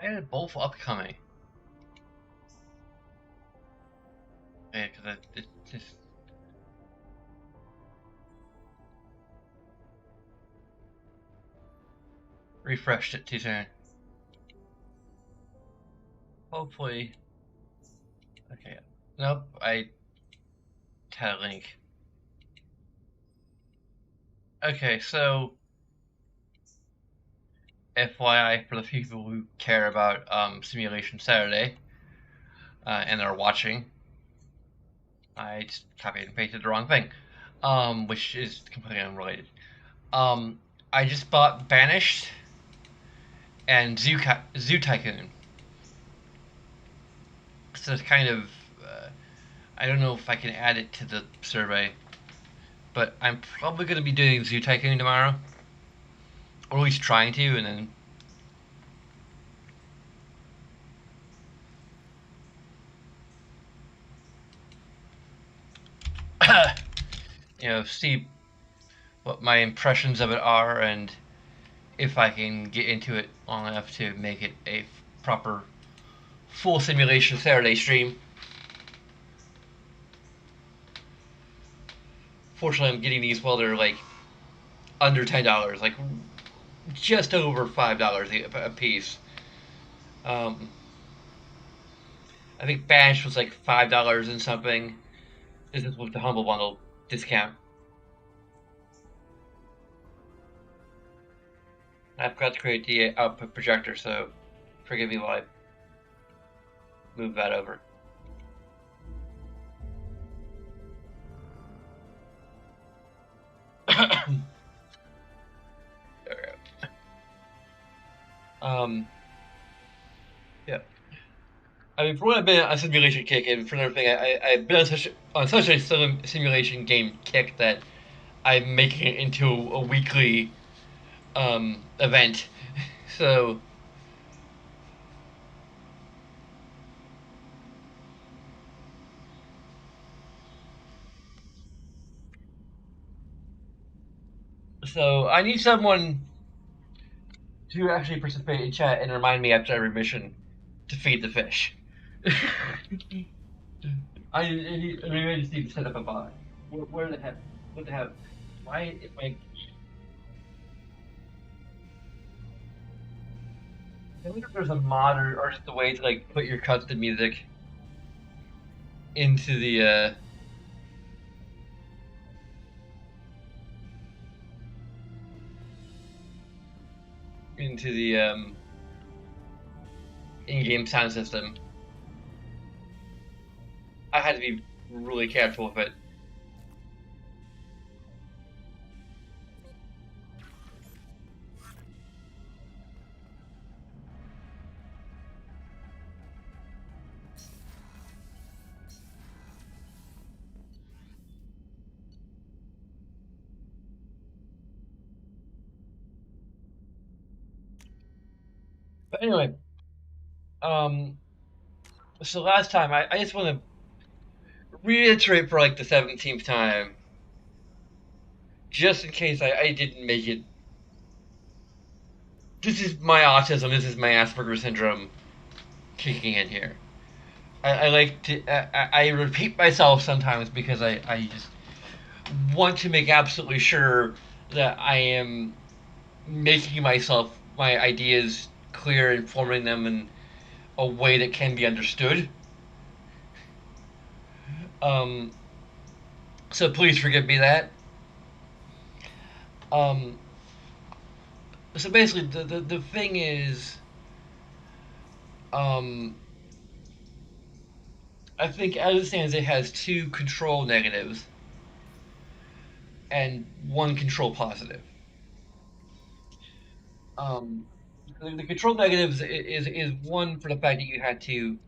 Why are they both upcoming? Yeah, because it just refreshed it too soon. Hopefully. Okay. Nope, I had a link. Okay, so FYI for the people who care about Simulation Saturday and are watching, I just copied and pasted the wrong thing, which is completely unrelated. I just bought Banished and Zoo Tycoon. So it's kind of, I don't know if I can add it to the survey, but I'm probably going to be doing Zoo Tycoon tomorrow, or at least trying to, and then see what my impressions of it are, and if I can get into it long enough to make it a proper full Simulation Saturday stream. Fortunately, I'm getting these while they're like under $10, like just over $5 a piece. I think Bash was like $5 and something. This is with the Humble Bundle discount. I forgot to create the output projector, so forgive me while I move that over. There we go. Yeah. I mean, for what I've been on a simulation kick, and for another thing, I've been on such a simulation game kick that I'm making it into a weekly event. So, I need someone to actually participate in chat and remind me after every mission to feed the fish. I really just need to set up a bot. Where the heck? What the heck? Why if I wonder if there's a mod or just a way to like put your custom music into the in-game sound system. I had to be really careful with it. But anyway, so last time I just want to reiterate for like the 17th time, just in case I didn't make it. This is my autism. This is my Asperger's syndrome kicking in here. I like to I repeat myself sometimes because I just want to make absolutely sure that I am making my ideas clear and forming them in a way that can be understood. Um, so please forgive me that. Um, so basically, the thing is, um, I think as it stands, it has two control negatives and one control positive. Um, the control negatives is one for the fact that you had to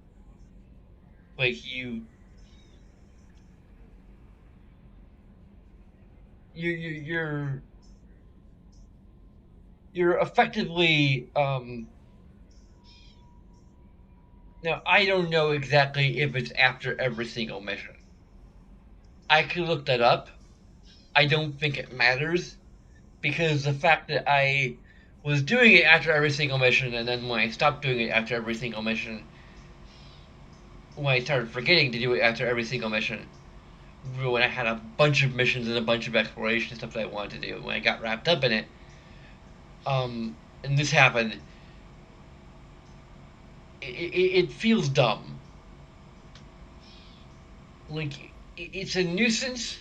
like you're you're effectively now I don't know exactly if it's after every single mission. I could look that up. I don't think it matters because the fact that I was doing it after every single mission, and then when I stopped doing it after every single mission, when I started forgetting to do it after every single mission, when I had a bunch of missions and a bunch of exploration stuff that I wanted to do, when I got wrapped up in it, and this happened, it feels dumb. Like it's a nuisance,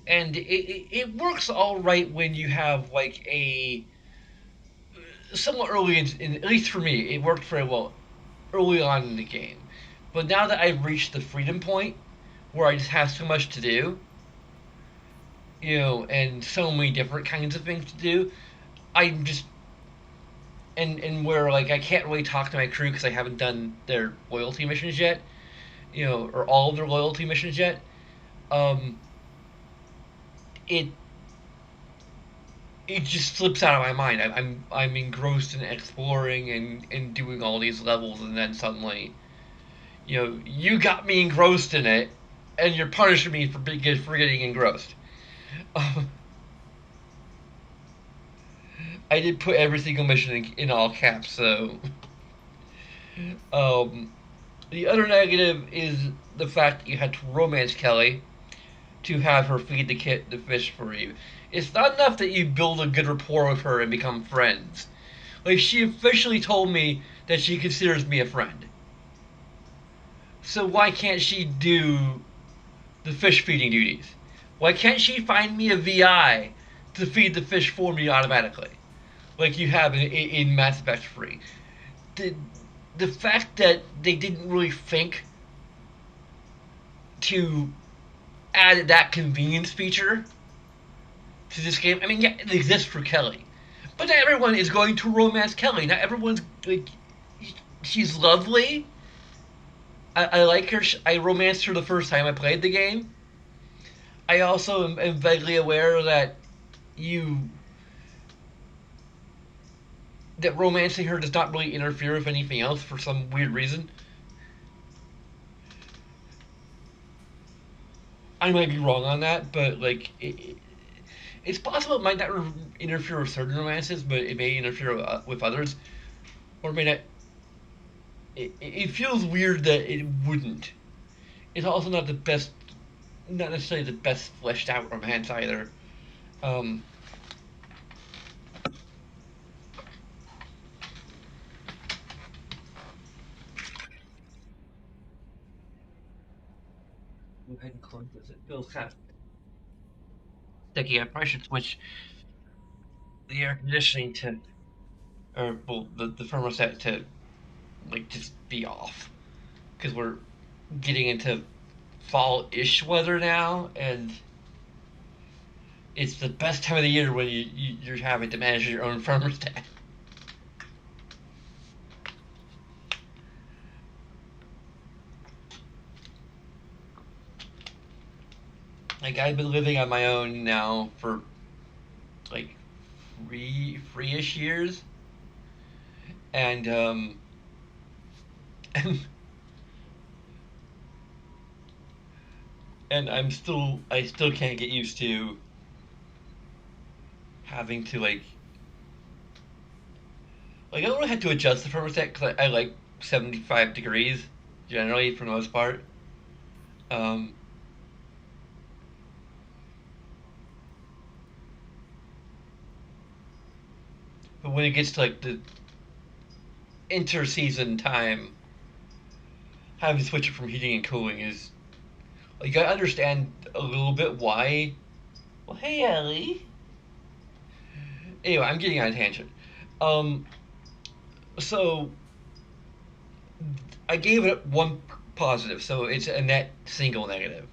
and it works all right when you have like a somewhat early at least for me, it worked very well early on in the game. But now that I've reached the freedom point where I just have so much to do, and so many different kinds of things to do, I'm just and where like I can't really talk to my crew because I haven't done their loyalty missions yet, or all of their loyalty missions yet. Um, it it just slips out of my mind. I'm engrossed in exploring and doing all these levels, and then suddenly, you got me engrossed in it, and you're punishing me for getting engrossed. Um, I did put every single mission in all caps, so um, the other negative is the fact that you had to romance Kelly to have her feed the fish for you. It's not enough that you build a good rapport with her and become friends. Like she officially told me that she considers me a friend. So why can't she do the fish feeding duties? Why can't she find me a VI to feed the fish for me automatically, like you have in Mass Effect 3? The the fact that they didn't really think to add that convenience feature to this game. I mean, yeah, it exists for Kelly, but not everyone is going to romance Kelly. Not everyone's like, she's lovely. I like her. I romanced her the first time I played the game. I also am vaguely aware that you that romancing her does not really interfere with anything else for some weird reason. I might be wrong on that, but like it's possible it might not interfere with certain romances, but it may interfere with others, or it may not. It feels weird that it wouldn't. It's also not the best, not necessarily the best fleshed out romance either. Um, Go ahead and close this. It feels kind of sticky. I probably should switch the air conditioning to, or well, the thermostat to like just be off because we're getting into fall-ish weather now, and it's the best time of the year when you're having to manage your own thermostat. Like I've been living on my own now for like three-ish years, and and, and I still can't get used to having to like I don't really have to adjust the thermostat because I like 75 degrees generally for the most part. Um, but when it gets to like the inter-season time, having to switch it from heating and cooling is like I understand a little bit why. Well, hey Ellie. Anyway, I'm getting on a tangent. Um, so I gave it one positive, so it's a net single negative.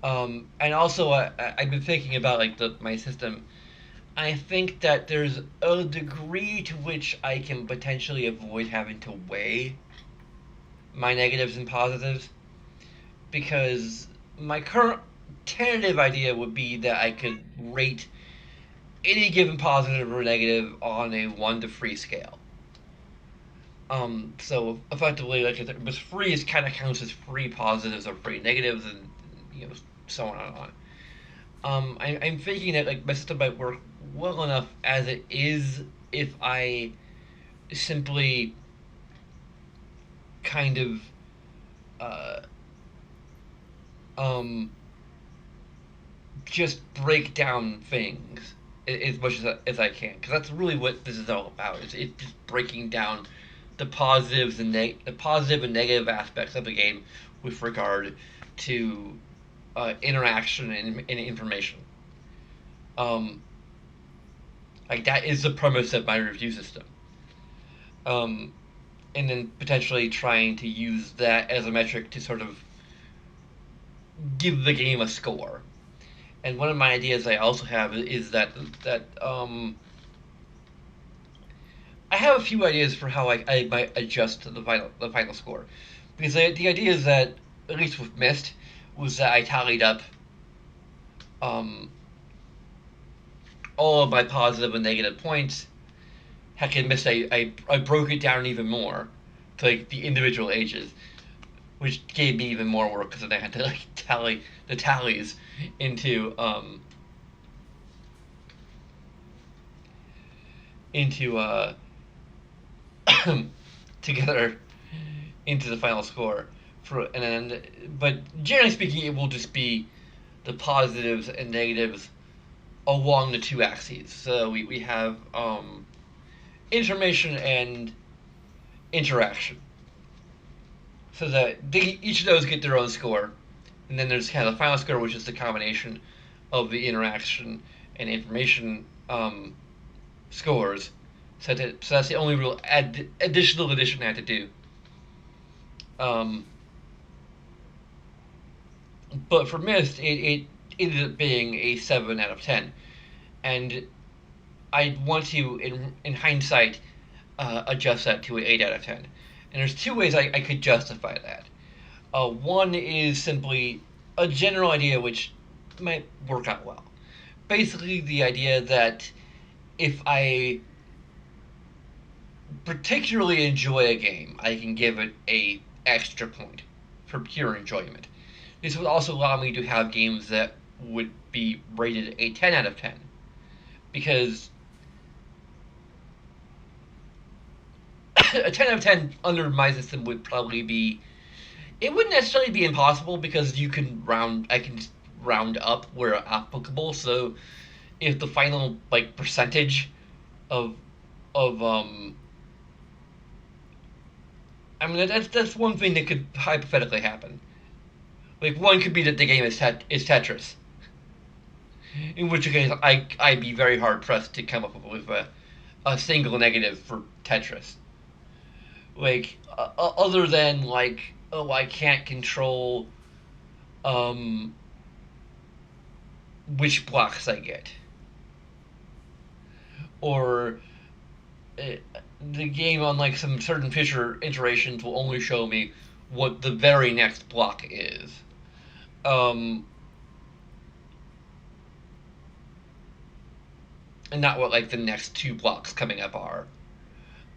And also, I've been thinking about like my system. I think that there's a degree to which I can potentially avoid having to weigh my negatives and positives because my current tentative idea would be that I could rate any given positive or negative on a 1 to 3 scale. So effectively, like if it was free, it kind of counts as free positives or free negatives, and so on and on. I'm thinking that like my system might work well enough as it is if I simply kind of uh, um, just break down things as much as I can, because that's really what this is all about. It's just breaking down the positive and negative aspects of the game with regard to interaction and information. Um, like that is the premise of my review system. Um, and then potentially trying to use that as a metric to sort of give the game a score. And one of my ideas I also have is that I have a few ideas for how I might adjust the final score, because the idea is that at least with Mist was that I tallied up um, all of my positive and negative points. Heck, in Mist I broke it down even more to like the individual ages, which gave me even more work because then I had to like tally the tallies into into together into the final score for and then but generally speaking it will just be the positives and negatives along the two axes. So we have information and interaction. So that each of those get their own score. And then there's kind of the final score, which is the combination of the interaction and information scores. So that's the only real additional addition I have to do. Um, but for Mist, it ended up being a 7 out of 10. And I want to, in hindsight, adjust that to an 8 out of 10. And there's two ways I could justify that. One is simply a general idea which might work out well. Basically, the idea that if I particularly enjoy a game, I can give it a extra point for pure enjoyment. This would also allow me to have games that would be rated a 10 out of 10 because a 10 out of 10 under my system would probably be it wouldn't necessarily be impossible because I can round up where applicable. So if the final like percentage of of I mean that's one thing that could hypothetically happen. Like one could be that the game is Tetris, in which case I'd be very hard pressed to come up with a single negative for Tetris. Like other than like oh I can't control um which blocks I get or uh, the game on like some certain feature iterations will only show me what the very next block is. Um, and not what like the next two blocks coming up are.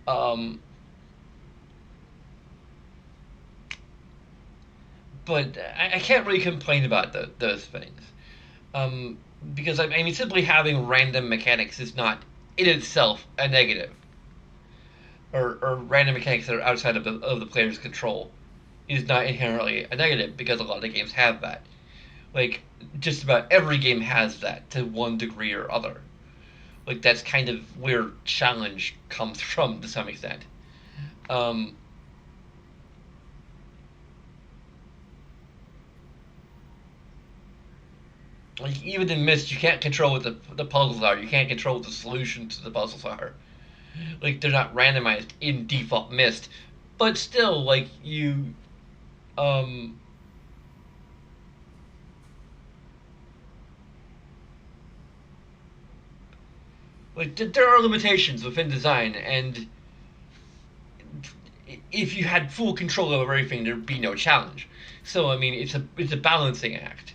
Um, but I can't really complain about those things. Because I mean, simply having random mechanics is not in itself a negative, or random mechanics that are outside of the player's control is not inherently a negative because a lot of games have that. Like just about every game has that to one degree or other. Like that's kind of where challenge comes from to some extent. Um, like even in Myst, you can't control what the puzzles are. You can't control what the solution to the puzzles are. Like they're not randomized in default Myst, but still, like you, um, like there are limitations within design, and if you had full control of everything, there'd be no challenge. So I mean, it's a balancing act,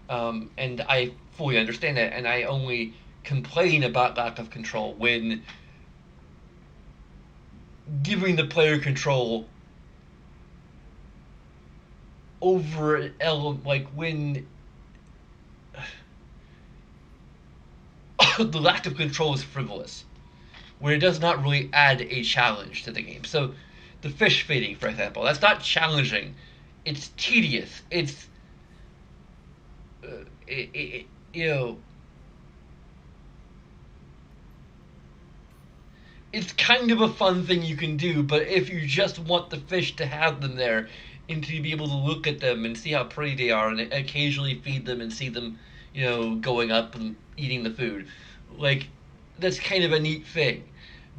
and I fully understand that, and I only complain about lack of control when giving the player control over like when the lack of control is frivolous, where it does not really add a challenge to the game. So, the fish feeding, for example, that's not challenging. It's tedious. It's it, it, you know, it's kind of a fun thing you can do, but if you just want the fish to have them there and to be able to look at them and see how pretty they are and occasionally feed them and see them, going up and eating the food, like, that's kind of a neat thing.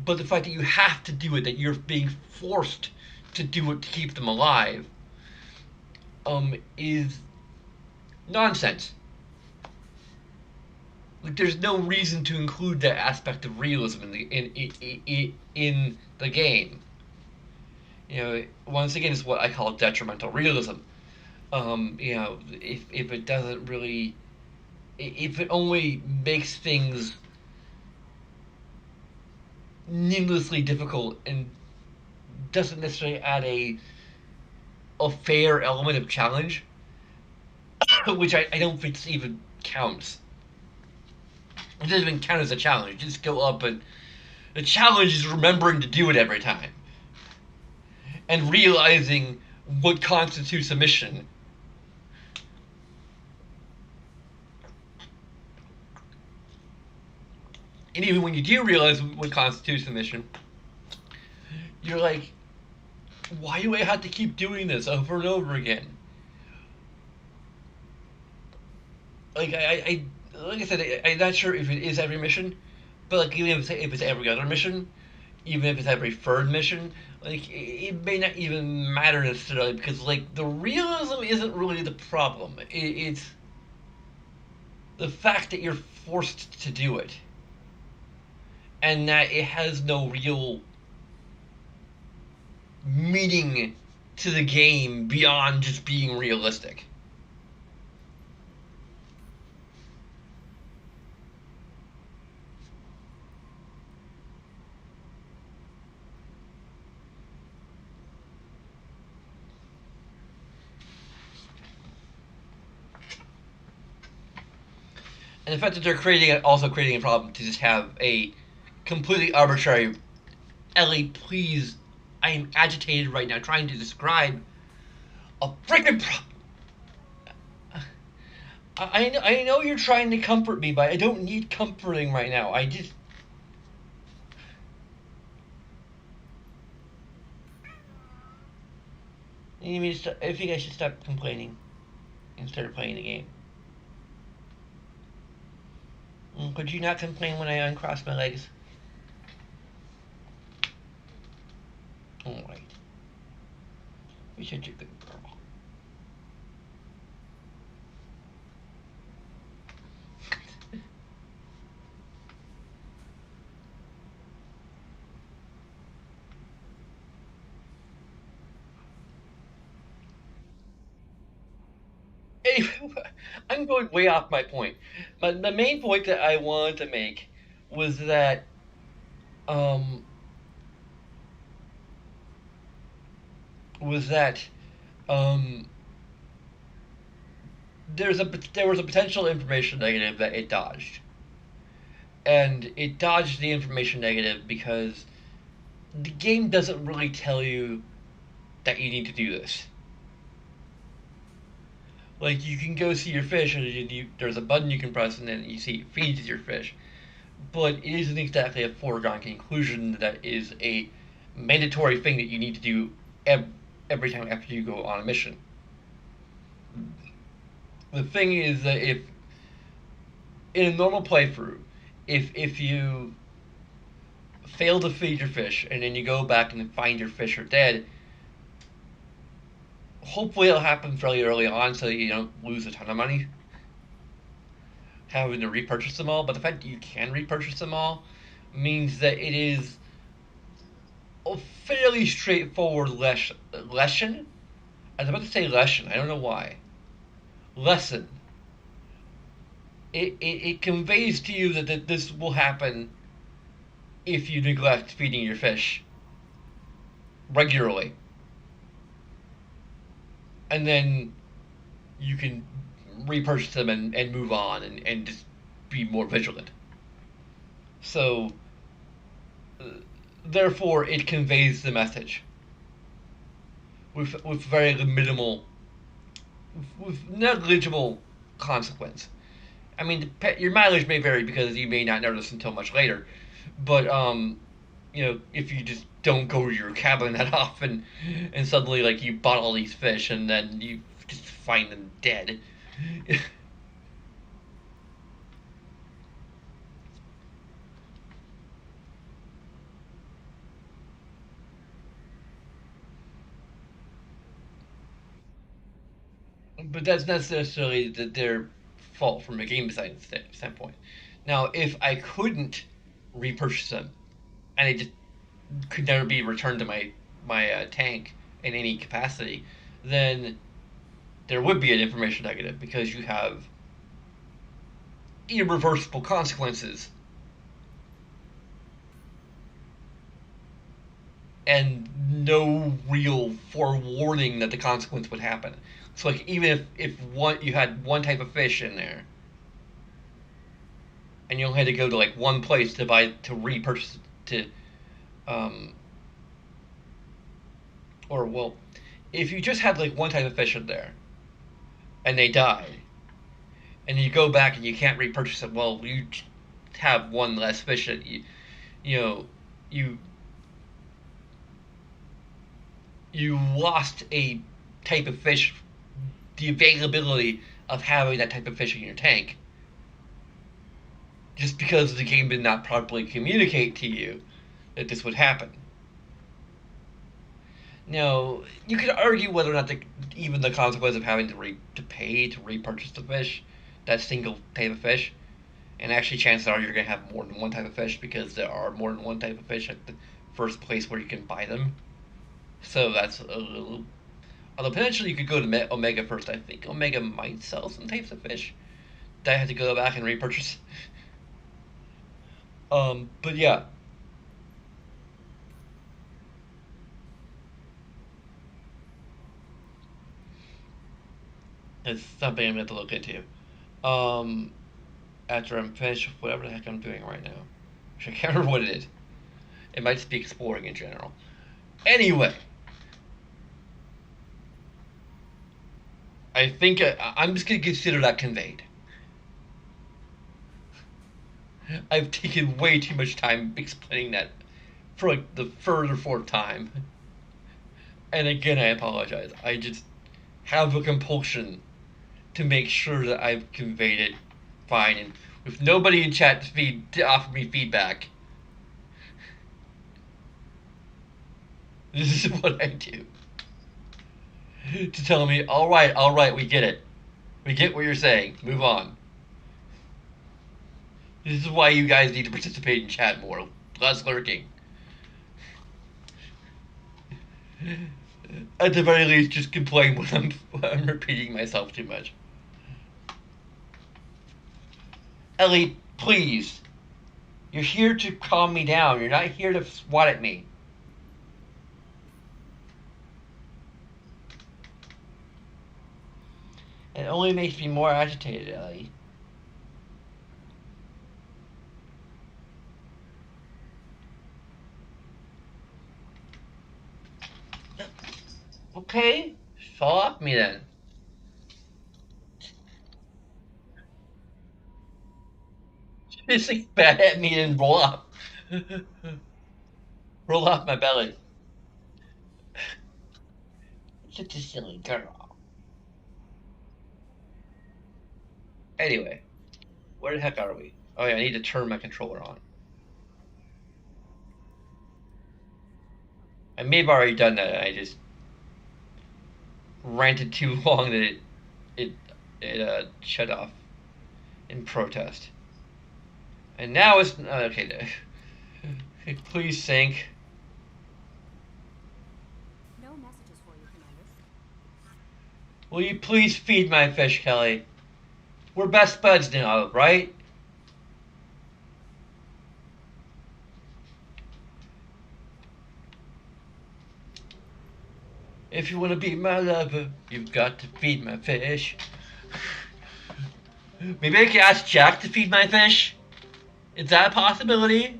But the fact that you have to do it, that you're being forced to do it to keep them alive, is nonsense. Like, there's no reason to include that aspect of realism in the game. Once again, it's what I call detrimental realism. If it doesn't really, if it only makes things needlessly difficult and doesn't necessarily add a fair element of challenge, which I don't think even counts. It doesn't even count as a challenge. You just go up, and the challenge is remembering to do it every time and realizing what constitutes a mission. And even when you do realize what constitutes a mission, you're like, why do I have to keep doing this over and over again? Like I said, I'm not sure if it is every mission, but like even if it's every other mission, even if it's every third mission, like it may not even matter necessarily because like the realism isn't really the problem. It's the fact that you're forced to do it, and that it has no real meaning to the game beyond just being realistic. And the fact that they're also creating a problem to just have a completely arbitrary. Ellie, please, I am agitated right now trying to describe a freaking problem. I know you're trying to comfort me, but I don't need comforting right now. I just. I think I should stop complaining and start playing the game. Could you not complain when I uncross my legs? Alright. You're such a good girl. Anyway, I'm going way off my point. But the main point that I wanted to make was that um was that um there was a potential information negative that it dodged. And it dodged the information negative because the game doesn't really tell you that you need to do this. Like, you can go see your fish, and there's a button you can press, and then you see it feeds your fish. But it isn't exactly a foregone conclusion that is a mandatory thing that you need to do every time after you go on a mission. The thing is that if in a normal playthrough, if you fail to feed your fish and then you go back and find your fish are dead, hopefully it'll happen fairly early on so that you don't lose a ton of money having to repurchase them all. But the fact that you can repurchase them all means that it is a fairly straightforward lesson. I was about to say lesson. I don't know why. Lesson. It conveys to you that this will happen if you neglect feeding your fish regularly. And then you can repurchase them and move on and just be more vigilant. So, therefore, it conveys the message with very minimal, with negligible consequence. I mean, your mileage may vary because you may not notice until much later, but if you just don't go to your cabin that often, and suddenly like you bought all these fish and then you just find them dead. But that's not necessarily their fault from a game design standpoint. Now, if I couldn't repurchase them and they just could never be returned to my tank in any capacity, then there would be an information negative because you have irreversible consequences and no real forewarning that the consequence would happen. So like even if one you had one type of fish in there and you only had to go to like one place to repurchase to um or well if you just had like one type of fish in there and they died and you go back and you can't repurchase it, well you have one less fish that you know you you lost a type of fish, the availability of having that type of fish in your tank, just because the game did not properly communicate to you that this would happen. Now, you could argue whether or not even the consequence of having to pay to repurchase the fish, that single type of fish, and actually chances are you're going to have more than one type of fish because there are more than one type of fish at the first place where you can buy them. So that's a little. Although potentially you could go to Omega first. I think Omega might sell some types of fish that I had to go back and repurchase. But yeah, it's something I'm going to look into. Um, After I'm finished with whatever the heck I'm doing right now. I can't remember what it is. It might just be exploring in general. Anyway, I think I'm just going to consider that conveyed. I've taken way too much time explaining that for like the third or fourth time. And again, I apologize. I just have a compulsion to make sure that I've conveyed it fine and with nobody in chat to offer me feedback. This is what I do. To tell me, all right, we get it. We get what you're saying. Move on. This is why you guys need to participate in chat more. Less lurking. At the very least, just complain when I'm repeating myself too much. Ellie, please. You're here to calm me down. You're not here to swat at me. It only makes me more agitated, Ellie. Okay, fall off me then. Just like bat at me and roll off. Roll off my belly. Such a silly girl. Anyway, where the heck are we? Oh yeah, I need to turn my controller on. I may have already done that. I just ranted too long that it shut off in protest. And now it's okay. Please sync. No messages for you, Commander. Will you please feed my fish, Kelly? We're best buds now, right? If you want to be my lover, you've got to feed my fish. Maybe I can ask Jack to feed my fish? Is that a possibility?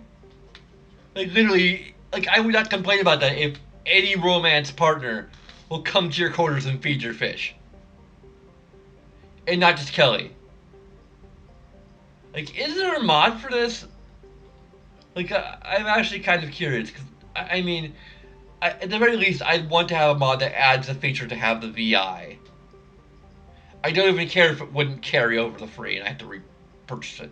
Like literally, like I would not complain about that if any romance partner will come to your quarters and feed your fish, and not just Kelly. Like, is there a mod for this? Like, I'm actually kind of curious because I mean, at the very least, I'd want to have a mod that adds a feature to have the VI. I don't even care if it wouldn't carry over the free and I have to repurchase it.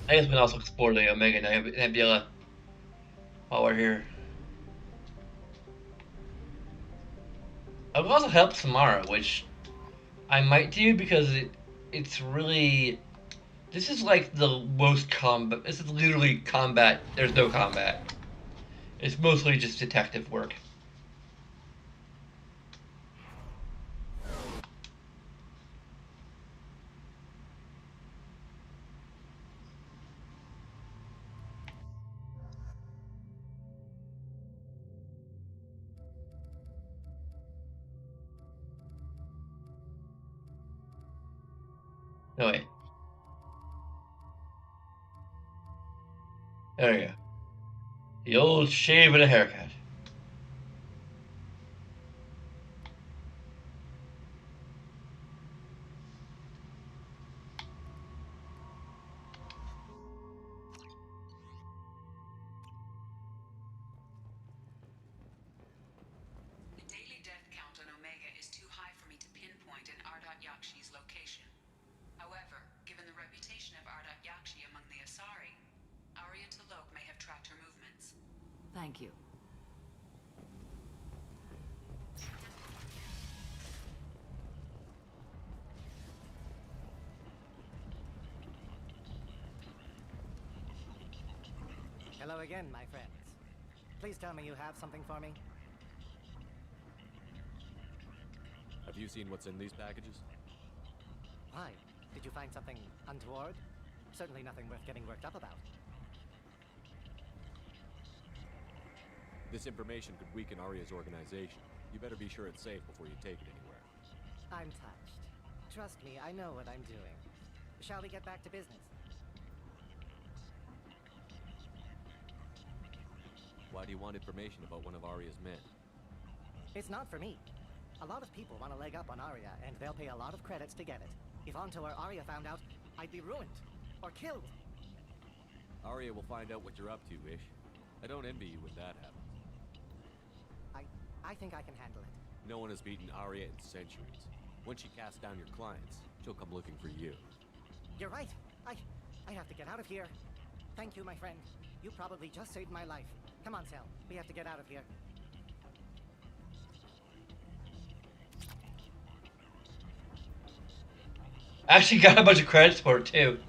I guess we can also explore the Omega Nebula while we're here. I will also help Samara, which I might do because it's really this is like the most combat. This is literally combat. There's no combat. It's mostly just detective work. No wait. There we go. The old shave and a haircut. The daily death count on Omega is too high for me to pinpoint an Ardat Yakshi's location. However, given the reputation of Ardat Yakshi among the Asari, Arya T'Loak may have tracked her movements. Thank you. Hello again, my friends. Please tell me you have something for me. Have you seen what's in these packages? Why? Did you find something untoward? Certainly nothing worth getting worked up about. This information could weaken Arya's organization. You better be sure it's safe before you take it anywhere. I'm touched. Trust me, I know what I'm doing. Shall we get back to business? Why do you want information about one of Arya's men? It's not for me. A lot of people want to leg up on Arya, and they'll pay a lot of credits to get it. If Anto or Arya found out, I'd be ruined. Or killed. Arya will find out what you're up to, Ish. I don't envy you when that happens. I think I can handle it. No one has beaten Arya in centuries. When she casts down your clients, she'll come looking for you. You're right. I have to get out of here. Thank you, my friend. You probably just saved my life. Come on, Sal. We have to get out of here. I actually got a bunch of credits for it too.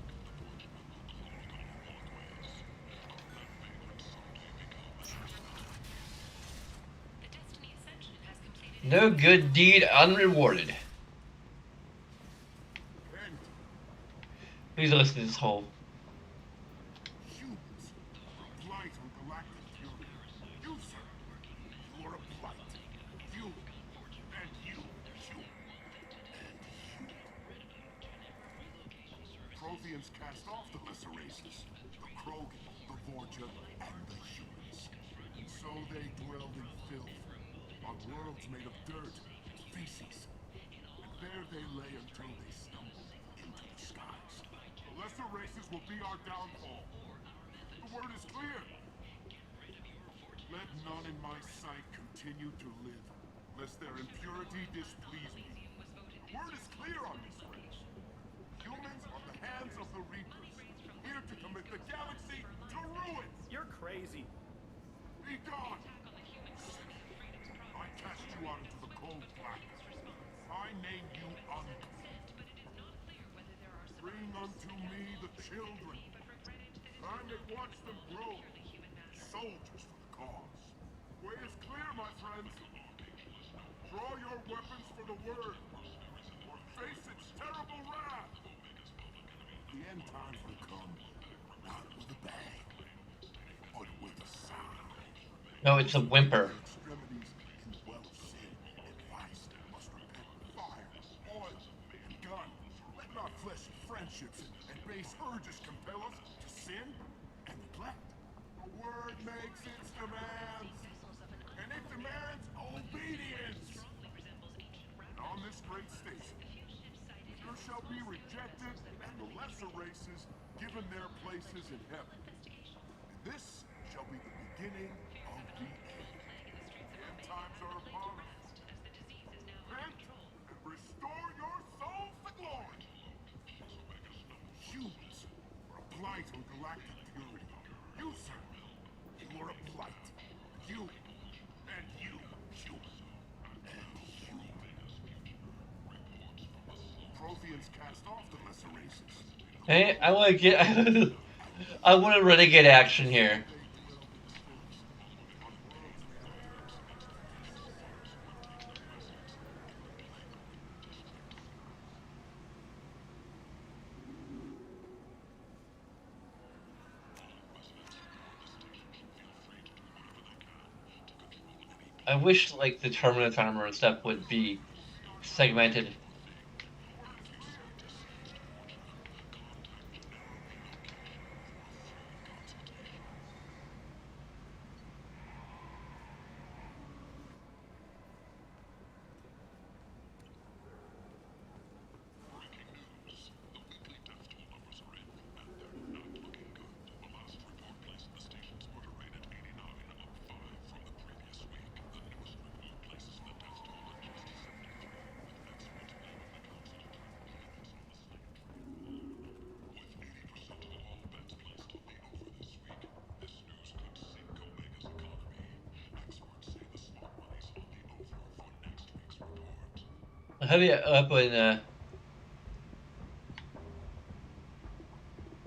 No good deed unrewarded. Please listen to this whole. Humans, blight on galactic fury. You, sir, you are a blight. You, and you, Protheans cast off the lesser races, the Krogan, the Vorja, and the humans. And so they dwelled in filth, on worlds made of dirt, feces. And there they lay until they stumbled into the skies. The lesser races will be our downfall. The word is clear. Let none in my sight continue to live, lest their impurity displease me. The word is clear on this race. Humans are the hands of the Reapers, here to commit the galaxy to ruin. You're crazy. Be gone! I cast you out into the cold blackness. I name you unclean. Bring unto me the children. I may watch them grow. Soldiers for the cause. Way is clear, my friends. Draw your weapons for the word. Or face its terrible wrath. The end times will come, not with a bang, but with a sigh. No, it's a whimper. The extremities in the well of sin and vice must repent with fire, oil, and gun. Let not fleshly friendships and base urges compel us to sin and neglect. The word makes its demands, and it demands obedience. And on this great station, there shall be rejected and the lesser races given their places in heaven. And this shall be the beginning of the end. The end times are upon us. Repent and restore your souls to glory. Humans are a blight on galactic purity. You, sir, you are a blight. You, and you, human, and human. Protheans cast off the lesser races. Hey, I want to get. I want a renegade action here. I wish like the Terminus armor and stuff would be segmented. A heavy weapon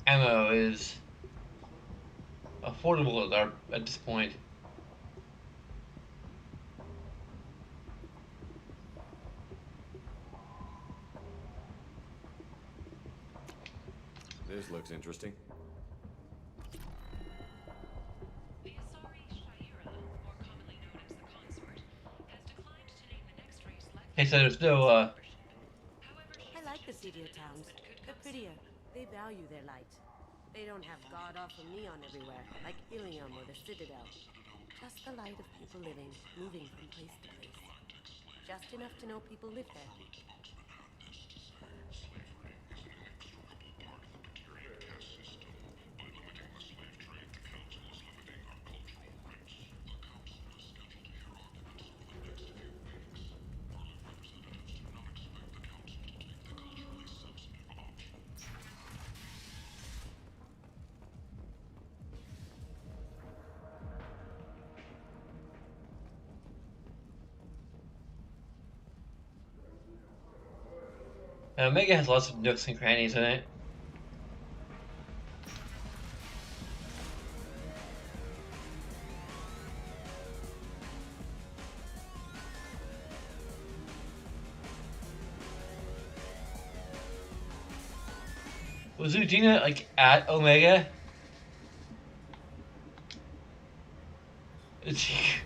ammo is affordable at this point. This looks interesting. The Asari Shaira, more commonly known as the Consort, has declined to name the next race likely. Hey, so there's no However, she I like the cedar towns. They're prettier. They value their light. They don't have god-awful neon everywhere, like Ilium or the Citadel. Just the light of people living, moving from place to place. Just enough to know people live there. Omega has lots of nooks and crannies in it. Was Udina like at Omega? Is she-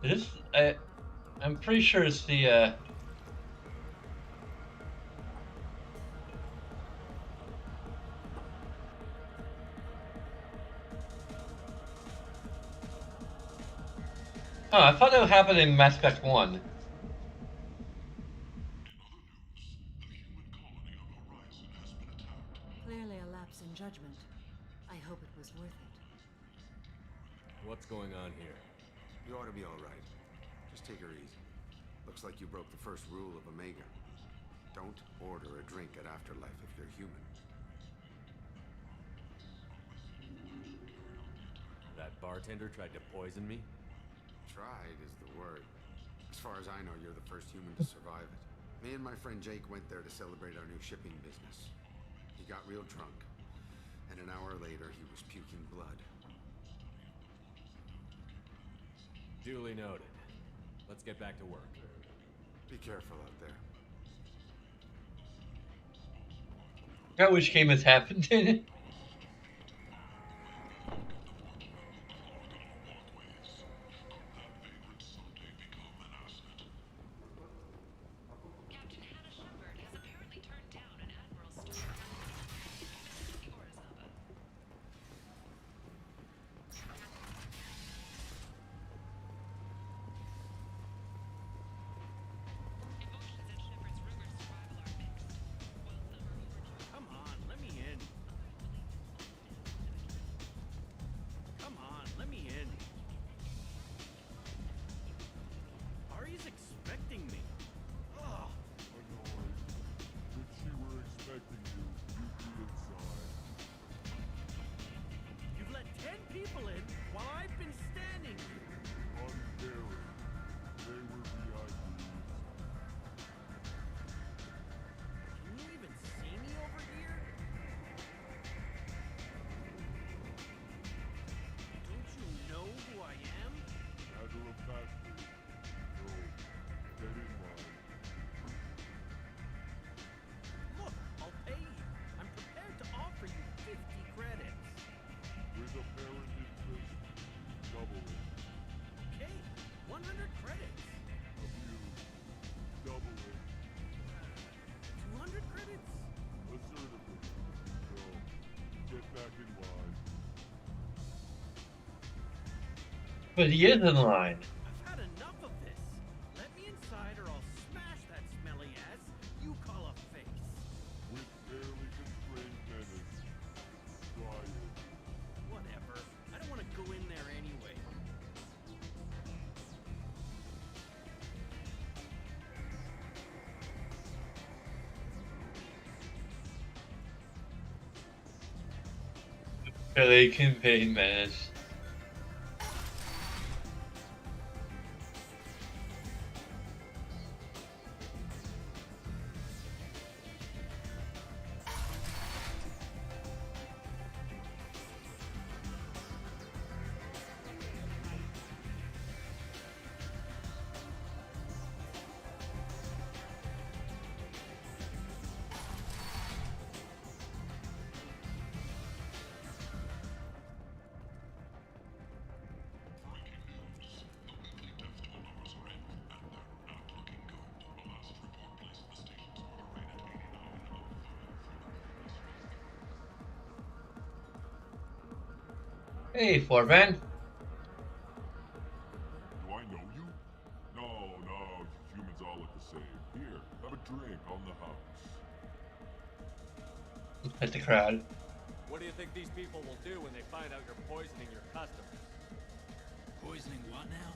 This I'm pretty sure it's the Oh, I thought that happened in Mass Effect 1. Clearly a lapse in judgment. I hope it was worth it. What's going on here? You ought to be all right. Just take her easy. Looks like you broke the first rule of Omega. Don't order a drink at Afterlife if you're human. That bartender tried to poison me? Tried is the word. As far as I know, you're the first human to survive it. Me and my friend Jake went there to celebrate our new shipping business. He got real drunk, and an hour later he was puking blood. Duly noted. Let's get back to work. Be careful out there. Forgot which game has happened in it. Captain Hannah Shepard has apparently turned down an Admiral's store. Orizaba. Emotions at Shepard's rumored survival are mixed. While some are overjoyed. Come on, let me in. Come on, let me in. Ari's expecting me. Ugh. Annoyed. If she were expecting you, you'd be inside. You've let 10 people in while I've been standing here. Uncaring. They were VIPs. Can you even see me over here? Don't you know who I am? Matter of factly. No. Get in line. Look, I'll pay you. I'm prepared to offer you 50 credits. With apparent interest, double it. Okay, 100 credits. Abuse. Double it. 200 credits. Assertively. No. Get back in line. But he is in line. I've had enough of this. Let me inside or I'll smash that smelly ass you call a face. With fairly constrained menace. Try it. Whatever. I don't want to go in there anyway. Really campaign menace. Hey, Foreman. Do I know you? No, no, humans all look the same. Here, have a drink on the house. At the crowd. What do you think these people will do when they find out you're poisoning your customers? Poisoning what now?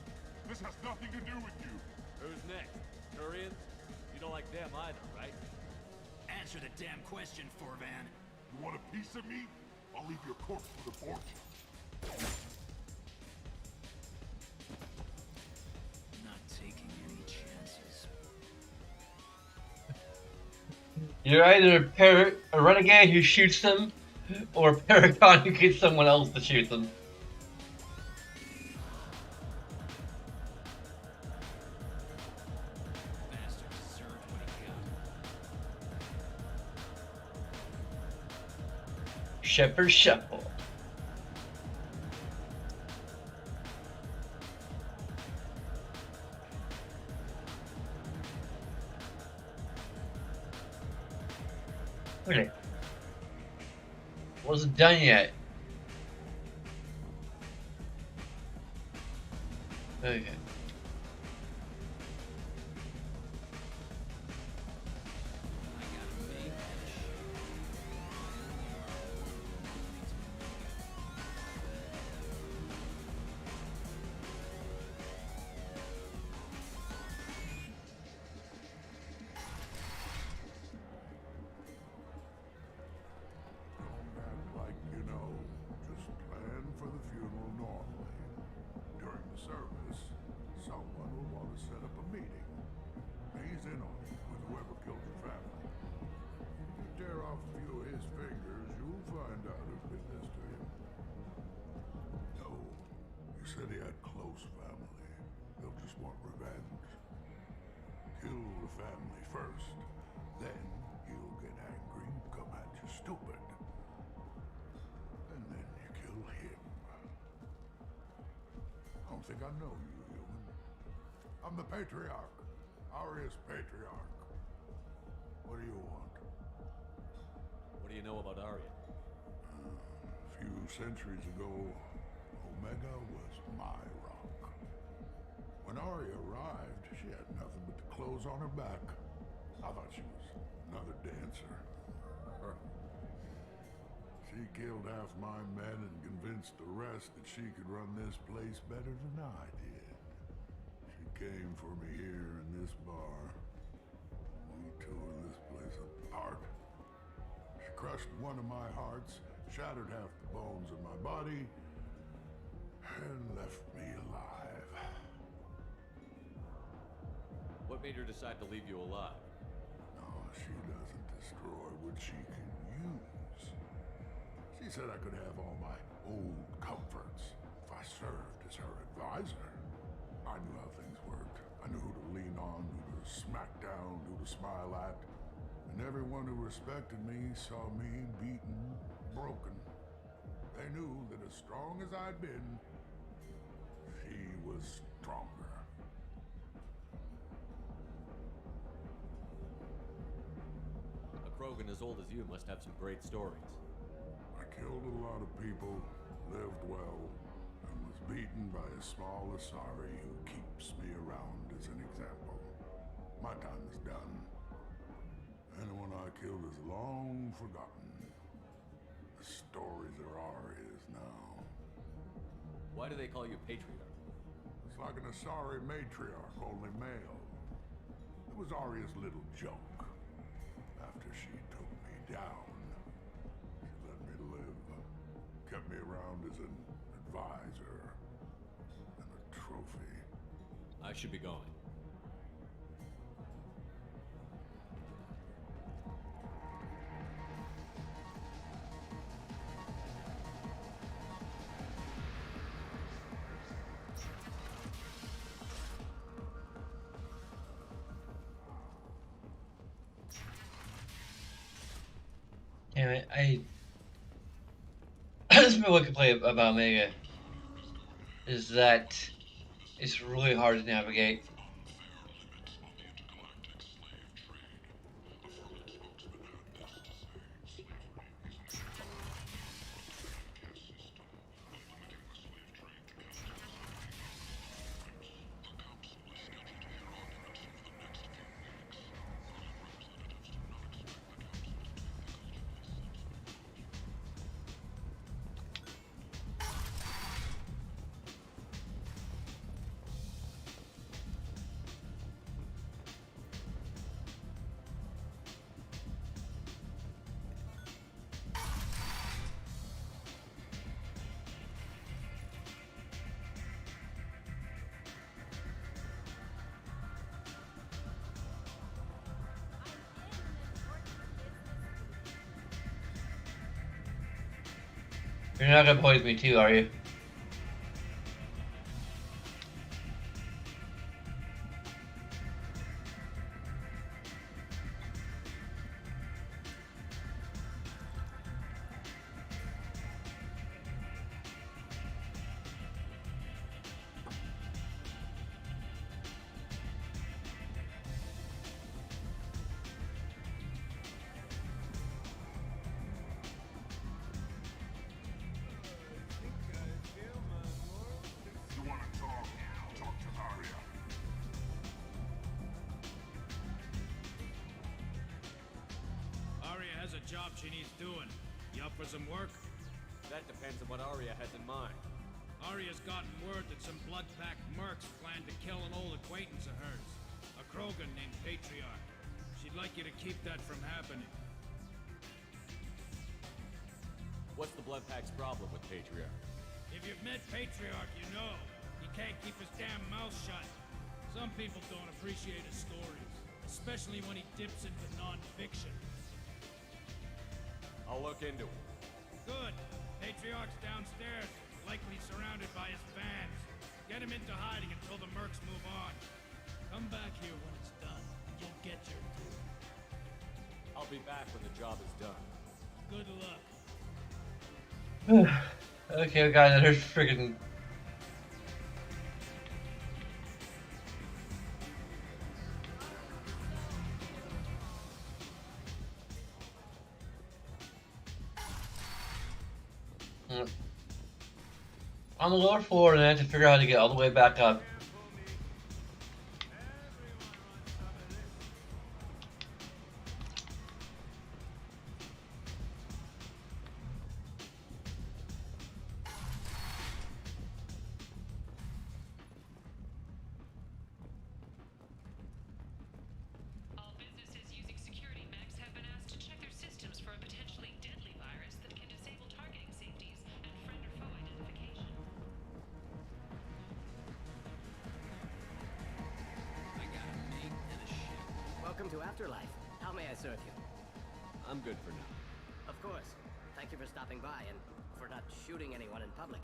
This has nothing to do with you. Who's next? Turians? You don't like them either, right? Answer the damn question, Forvan. You want a piece of me? I'll leave your corpse for the fortune. Not taking any chances. You're either a renegade who shoots them, or a paragon who gets someone else to shoot them. Bastard deserved what he got. Shepherd Shuffle. Okay. Wasn't done yet. Okay. I got a big fish. said he had close family. They'll just want revenge. Kill the family first. Then he'll get angry and come at you stupid. And then you kill him. I don't think I know you, human. I'm the Patriarch. Aria's Patriarch. What do you want? What do you know about Arya? A few centuries ago, Omega was my rock. When Arya arrived, she had nothing but the clothes on her back. I thought she was another dancer. She killed half my men and convinced the rest that she could run this place better than I did. She came for me here in this bar. We tore this place apart. She crushed one of my hearts, shattered half the bones in my body, and left me alive. What made her decide to leave you alive? No, she doesn't destroy what she can use. She said I could have all my old comforts if I served as her advisor. I knew how things worked. I knew who to lean on, who to smack down, who to smile at. And everyone who respected me saw me beaten, broken. They knew that as strong as I'd been, she was stronger. A Krogan as old as you must have some great stories. I killed a lot of people, lived well, and was beaten by a small Asari who keeps me around as an example. My time is done. Anyone I killed is long forgotten. The stories are Arya's now. Why do they call you Patriarch? It's like an Asari matriarch, only male. It was Arya's little joke. After she took me down, she let me live. Kept me around as an advisor and a trophy. I should be going. Anyway, this is my one complaint about Omega is that it's really hard to navigate. You're not gonna poison me too, are you? You want to talk? Talk to Arya. Arya has a job she needs doing. You up for some work? That depends on what Arya has in mind. Arya's gotten word that some blood-packed mercs plan to kill an old acquaintance of hers. A Krogan named Patriarch. She'd like you to keep that from happening. What's the Blood Pack's problem with Patriarch? If you've met Patriarch, you know. He can't keep his damn mouth shut. Some people don't appreciate his stories, especially when he dips into non-fiction. I'll look into it. Good. Patriarch's downstairs, likely surrounded by his fans. Get him into hiding until the mercs move on. Come back here when it's done, and you'll get your due. I'll be back when the job is done. Good luck. Okay, we got another friggin' on the lower floor, and I have to figure out how to get all the way back up. All businesses using security mechs have been asked to check their systems for a potentially deadly virus that can disable targeting safeties and friend or foe identification. I got a mate and a ship. Welcome to Afterlife. How may I serve you? I'm good for now. Of course. Thank you for stopping by and for not shooting anyone in public.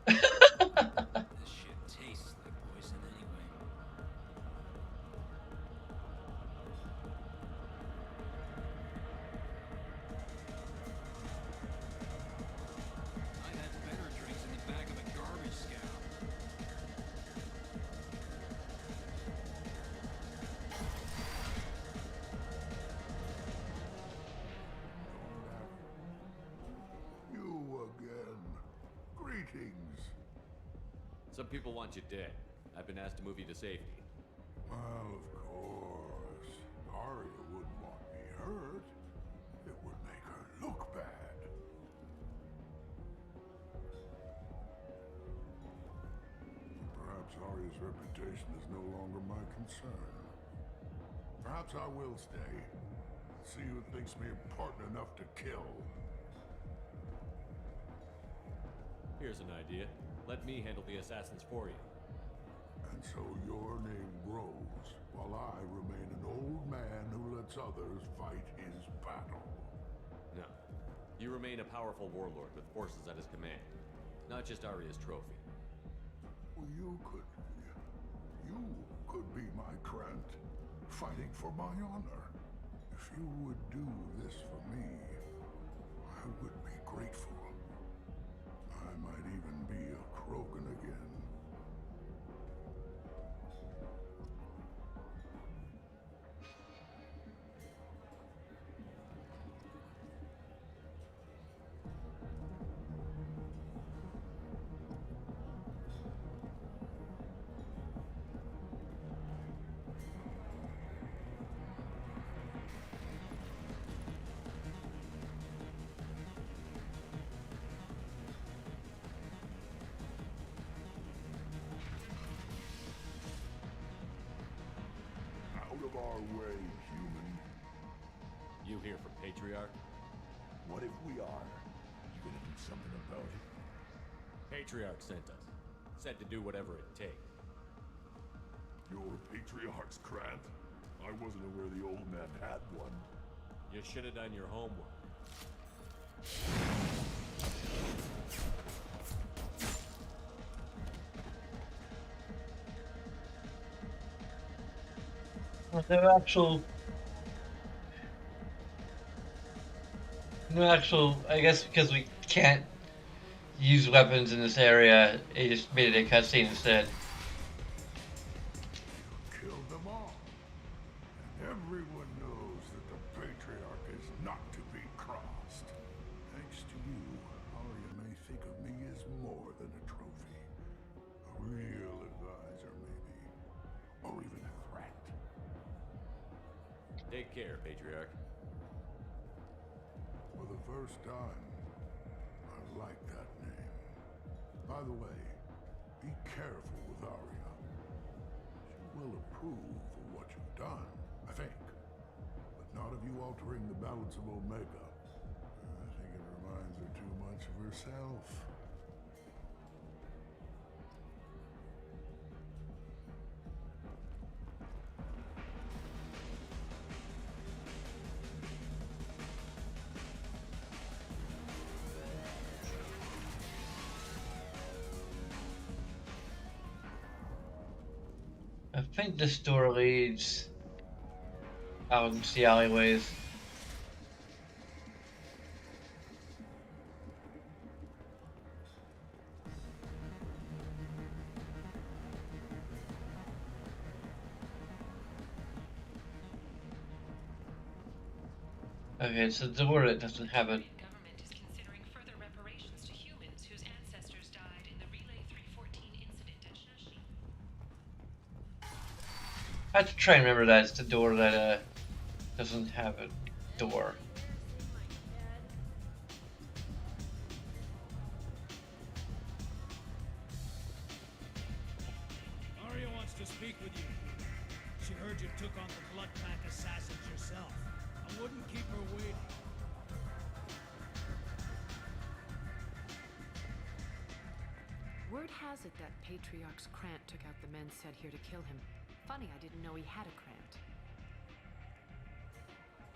This shit tastes like poison anyway. I've had better drinks in the back of a garbage scow. You again. Greetings. Some people want you dead. I've been asked to move you to safety. Well, of course. Arya wouldn't want me hurt. It would make her look bad. Perhaps Arya's reputation is no longer my concern. Perhaps I will stay. See who thinks me important enough to kill. Here's an idea. Let me handle the assassins for you. And so your name grows, while I remain an old man who lets others fight his battle. No. You remain a powerful warlord with forces at his command. Not just Arya's trophy. Well, you could be my Krant, fighting for my honor. If you would do this for me, I would be grateful. I might even be a Krogan again. Out of our way, human. You here from Patriarch? What if we are? You gonna do something about it? Patriarch sent us. Said to do whatever it takes. You're Patriarch's Krant? I wasn't aware the old man had one. You should have done your homework. No actual, I guess because we can't use weapons in this area, it just made it a cutscene instead. Killed them all. And everyone knows that the Patriarch is not to be crossed. Thanks to you, Arya may think of me as more than a trophy. A real advisor, maybe. Or even a threat. Take care, Patriarch. For the first time, I like that name. By the way, be careful with Arya. She will approve of what you've done, I think. But not of you altering the balance of Omega. I think it reminds her too much of herself. I think this door leads out into the alleyways. Okay, it's a door that doesn't have a. Government is considering further reparations to humans whose ancestors died in the Relay 314 incident at Shashi. I have to try and remember that it's the door that doesn't have a door. Arya wants to speak with you. She heard you took on the Blood Pack assassins yourself. I wouldn't keep her waiting. Word has it that Patriarch's Krant took out the men sent here to kill him. Funny, I didn't know he had a Krant.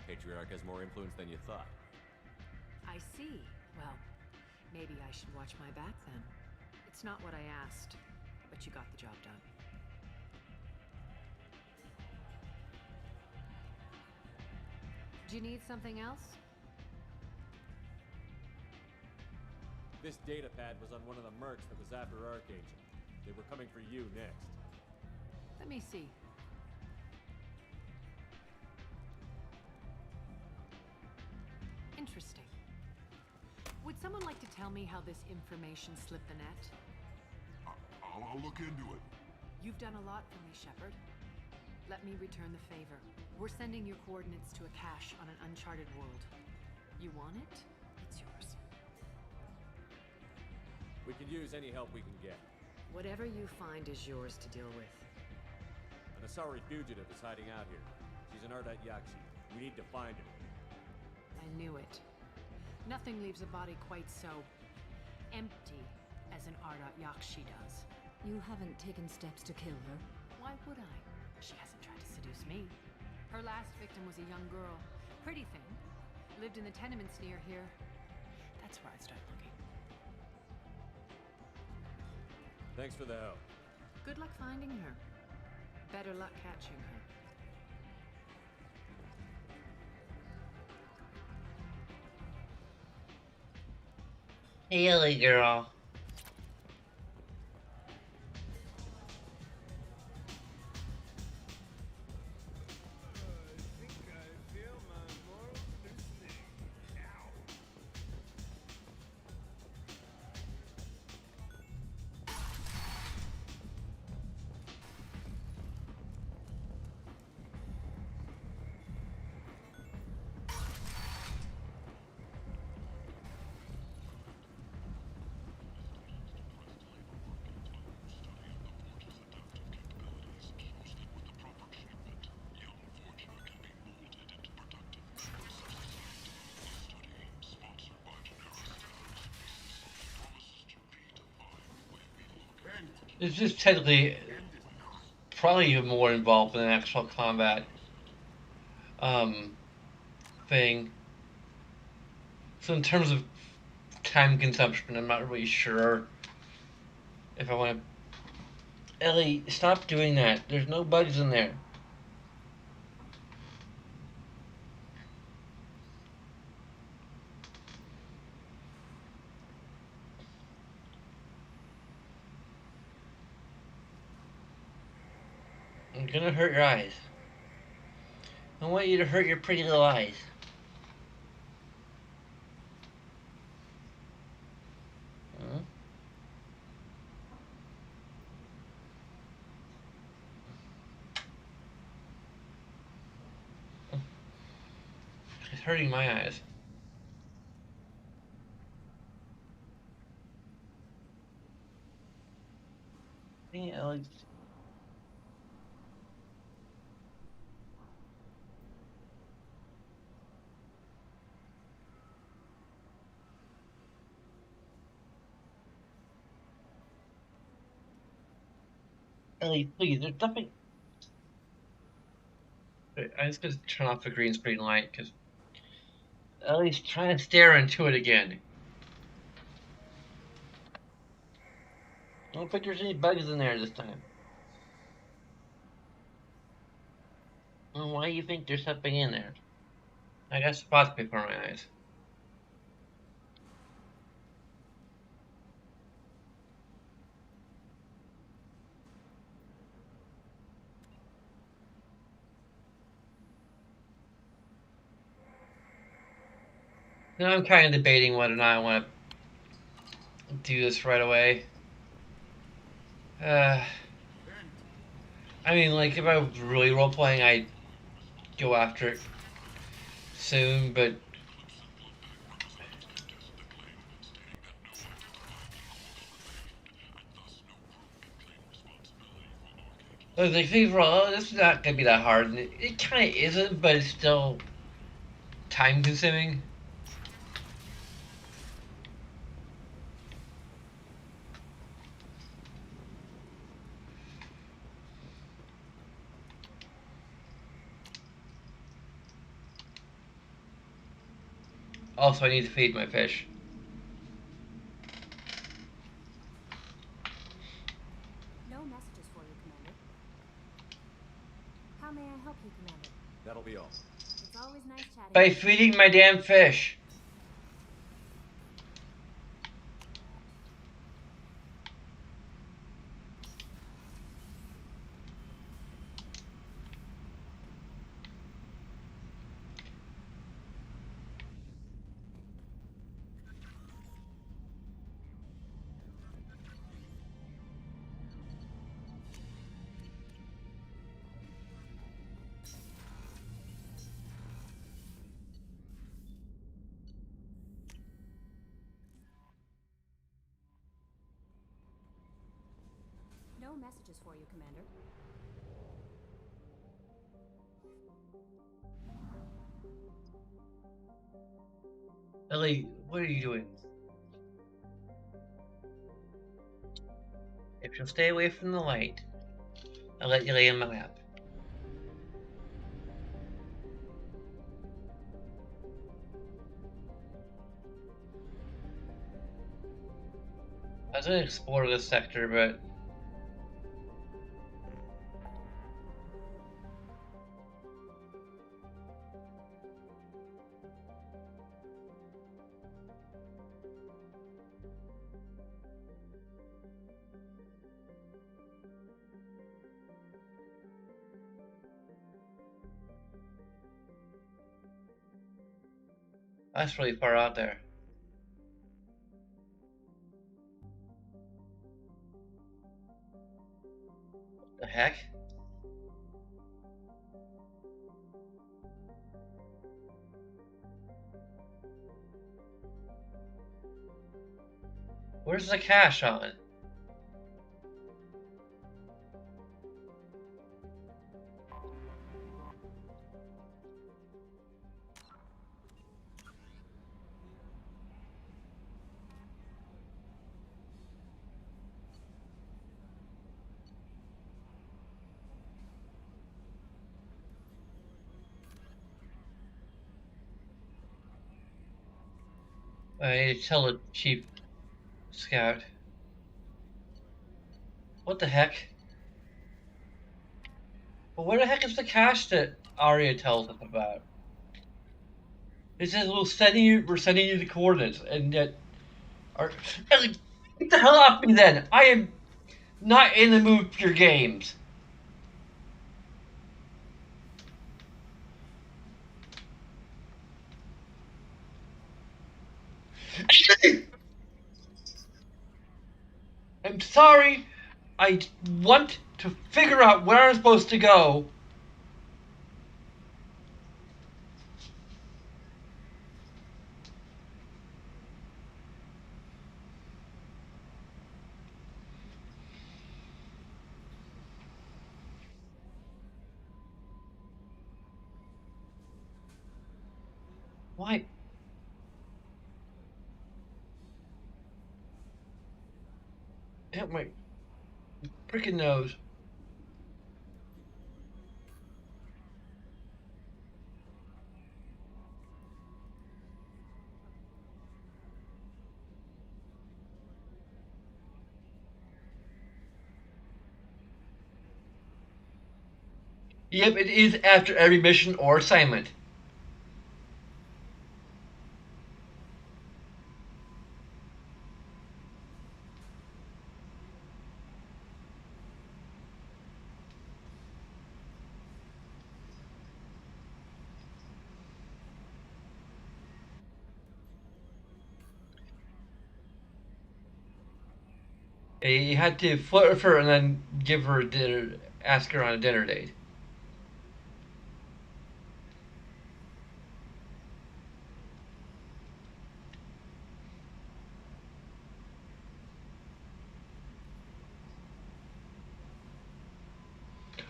Patriarch has more influence than you thought. I see. Well, maybe I should watch my back then. It's not what I asked, but you got the job done. Do you need something else? This data pad was on one of the mercs that was after Archangel. They were coming for you next. Let me see. Interesting. Would someone like to tell me how this information slipped the net? I'll look into it. You've done a lot for me, Shepard. Let me return the favor. We're sending your coordinates to a cache on an uncharted world. You want it? It's yours. We can use any help we can get. Whatever you find is yours to deal with. An Asari fugitive is hiding out here. She's an Ardat Yakshi. We need to find her. I knew it. Nothing leaves a body quite so empty as an Ardat Yakshi does. You haven't taken steps to kill her? Why would I? She hasn't tried to seduce me. Her last victim was a young girl. Pretty thing. Lived in the tenements near here. That's where I'd start looking. Thanks for the help. Good luck finding her. Better luck catching her. Haley girl. It's just technically probably even more involved than an actual combat thing. So in terms of time consumption, I'm not really sure if I want to. Ellie, stop doing that. There's no bugs in there. I'm gonna hurt your eyes. I want you to hurt your pretty little eyes. Huh? It's hurting my eyes. Dang it, Alex. Ellie, please, there's nothing. Wait, I'm just gonna turn off the green screen light because Ellie's trying to stare into it again. I don't think there's any bugs in there this time. Why do you think there's something in there? I got spots before my eyes. Now I'm kind of debating whether or not I want to do this right away. I mean, like, if I was really role playing, I'd go after it soon, but. Like, think, well, this is not gonna be that hard, and it kind of isn't, but it's still time consuming. Also, I need to feed my fish. No messages for you, Commander. How may I help you, Commander? That'll be all. It's always nice chatting. By feeding my damn fish. No messages for you, Commander. Ellie, what are you doing? If you'll stay away from the light, I'll let you lay in my lap. I was gonna explore this sector, but that's really far out there. What the heck? Where's the cache on? I need to tell the chief scout. What the heck? But where the heck is the cache that Arya tells us about? It says we're sending you the coordinates, and yet, Ellie, get the hell off me then! I am not in the mood for your games. I'm sorry. I want to figure out where I'm supposed to go. Why? Hit my freaking nose. Yep, it is after every mission or assignment. You had to flirt with her and then give her a dinner, ask her on a dinner date.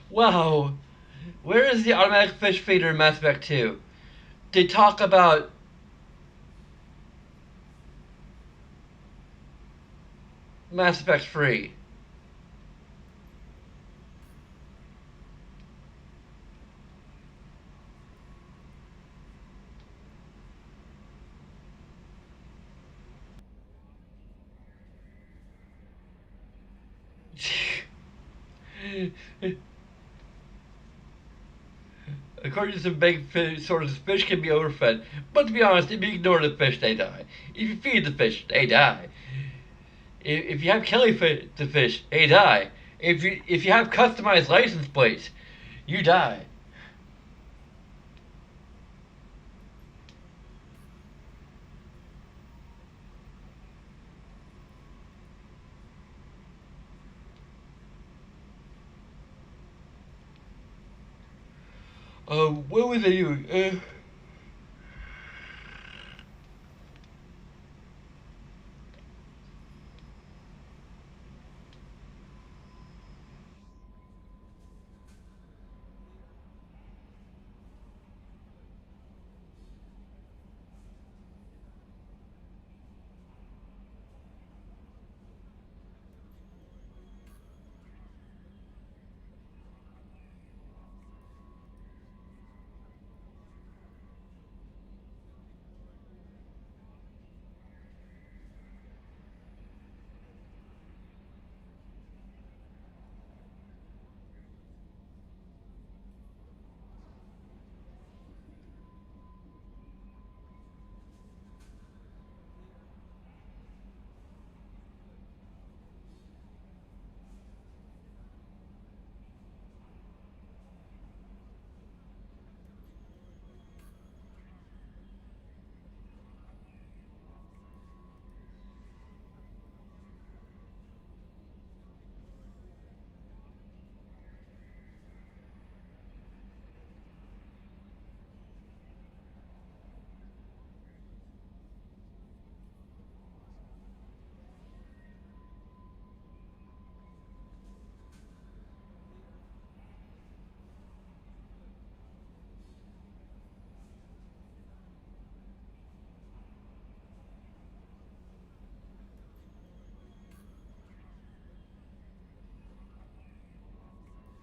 Wow, where is the automatic fish feeder in Mass Effect 2? They talk about Mass Effect 3. According to some big fish sources, fish can be overfed. But to be honest, if you ignore the fish, they die. If you feed the fish, they die. If you have the fish, they die. If you have customized license plates, you die. What was I doing?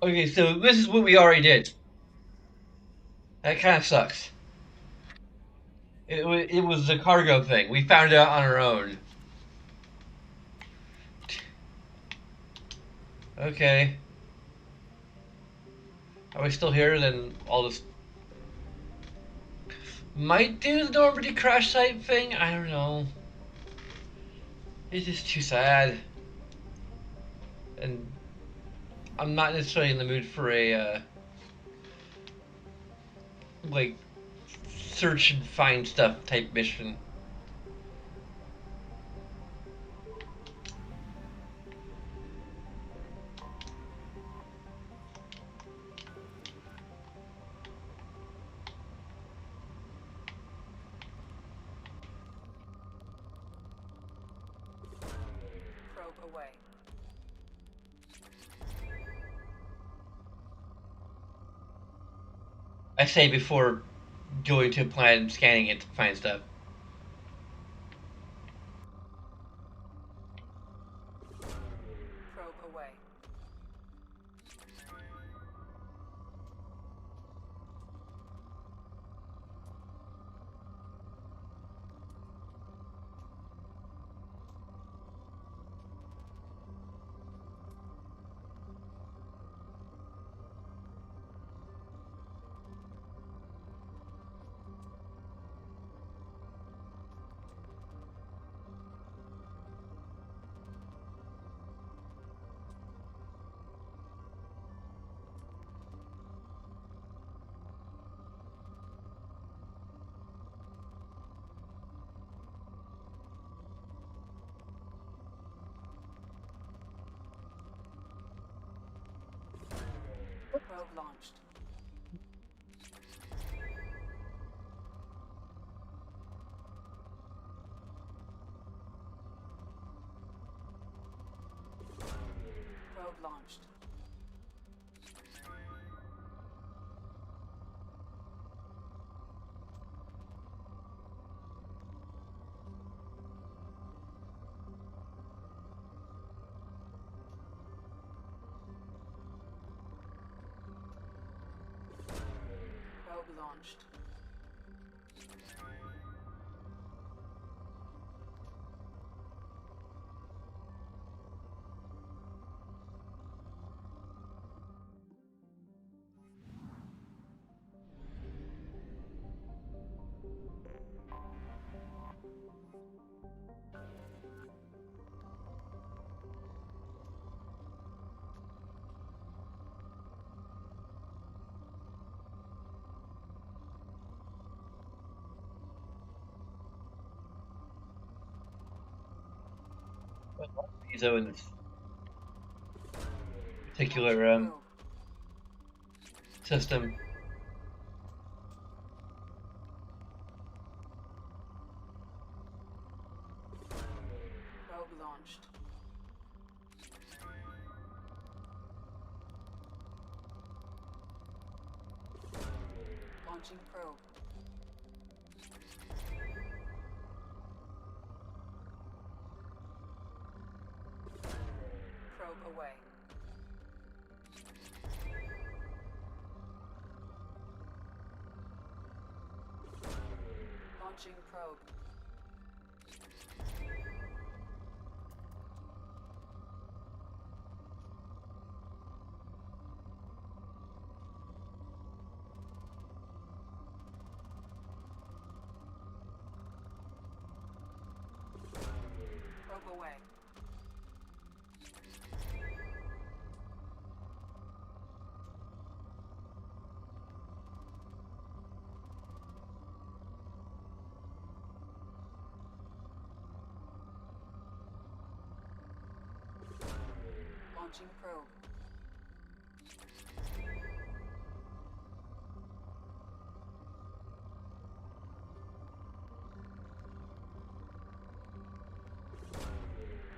Okay, so this is what we already did. That kind of sucks. It was the cargo thing. We found it out on our own. Okay. Are we still here? Then all this might do the Normandy crash site thing. I don't know. It's just too sad, and I'm not necessarily in the mood for a like search and find stuff type mission. Probe away. I say before going to a planet and scanning it to find stuff. Probe away. Probe launched. Probe launched. Probe launched. So in this particular Probe. system. Probe launched. Launching probe. Probe away. Launching probe. Probe away. Launching probe.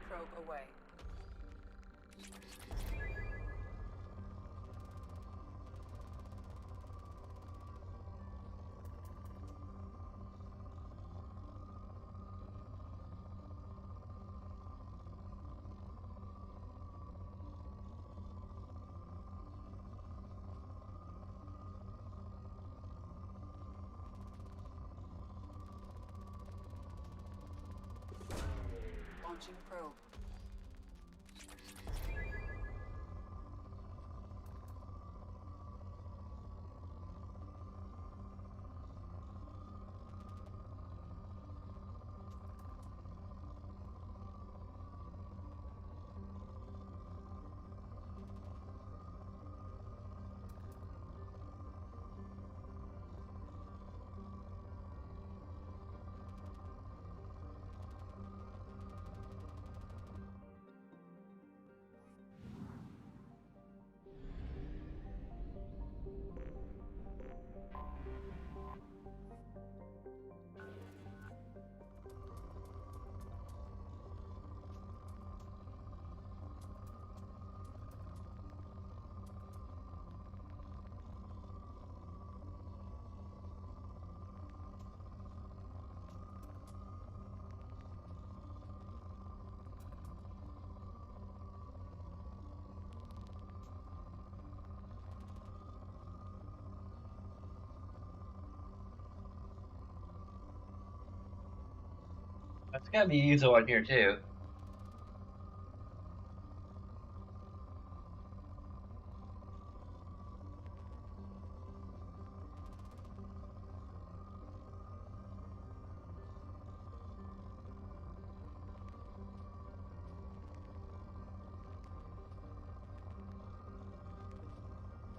Probe away. Launching probe. That's gotta be Yuzo on here too.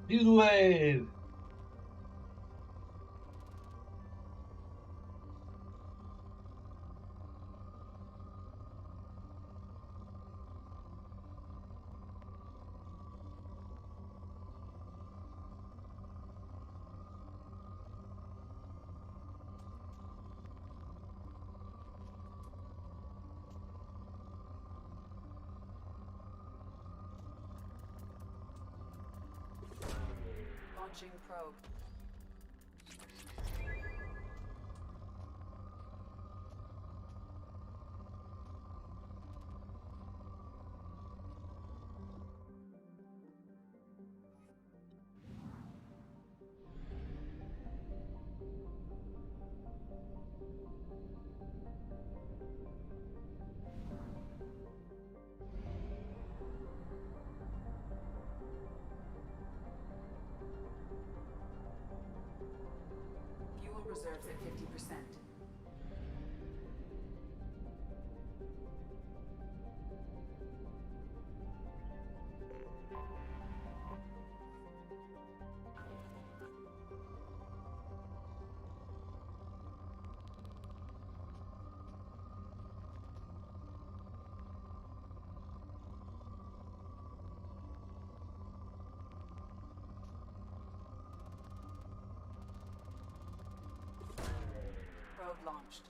Do the wave! Launching probe. Fuel reserves at 50%. Probe launched.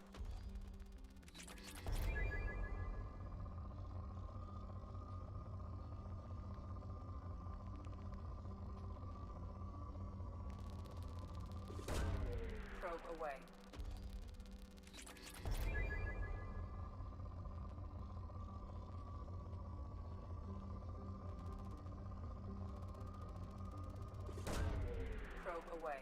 Probe away. Probe away.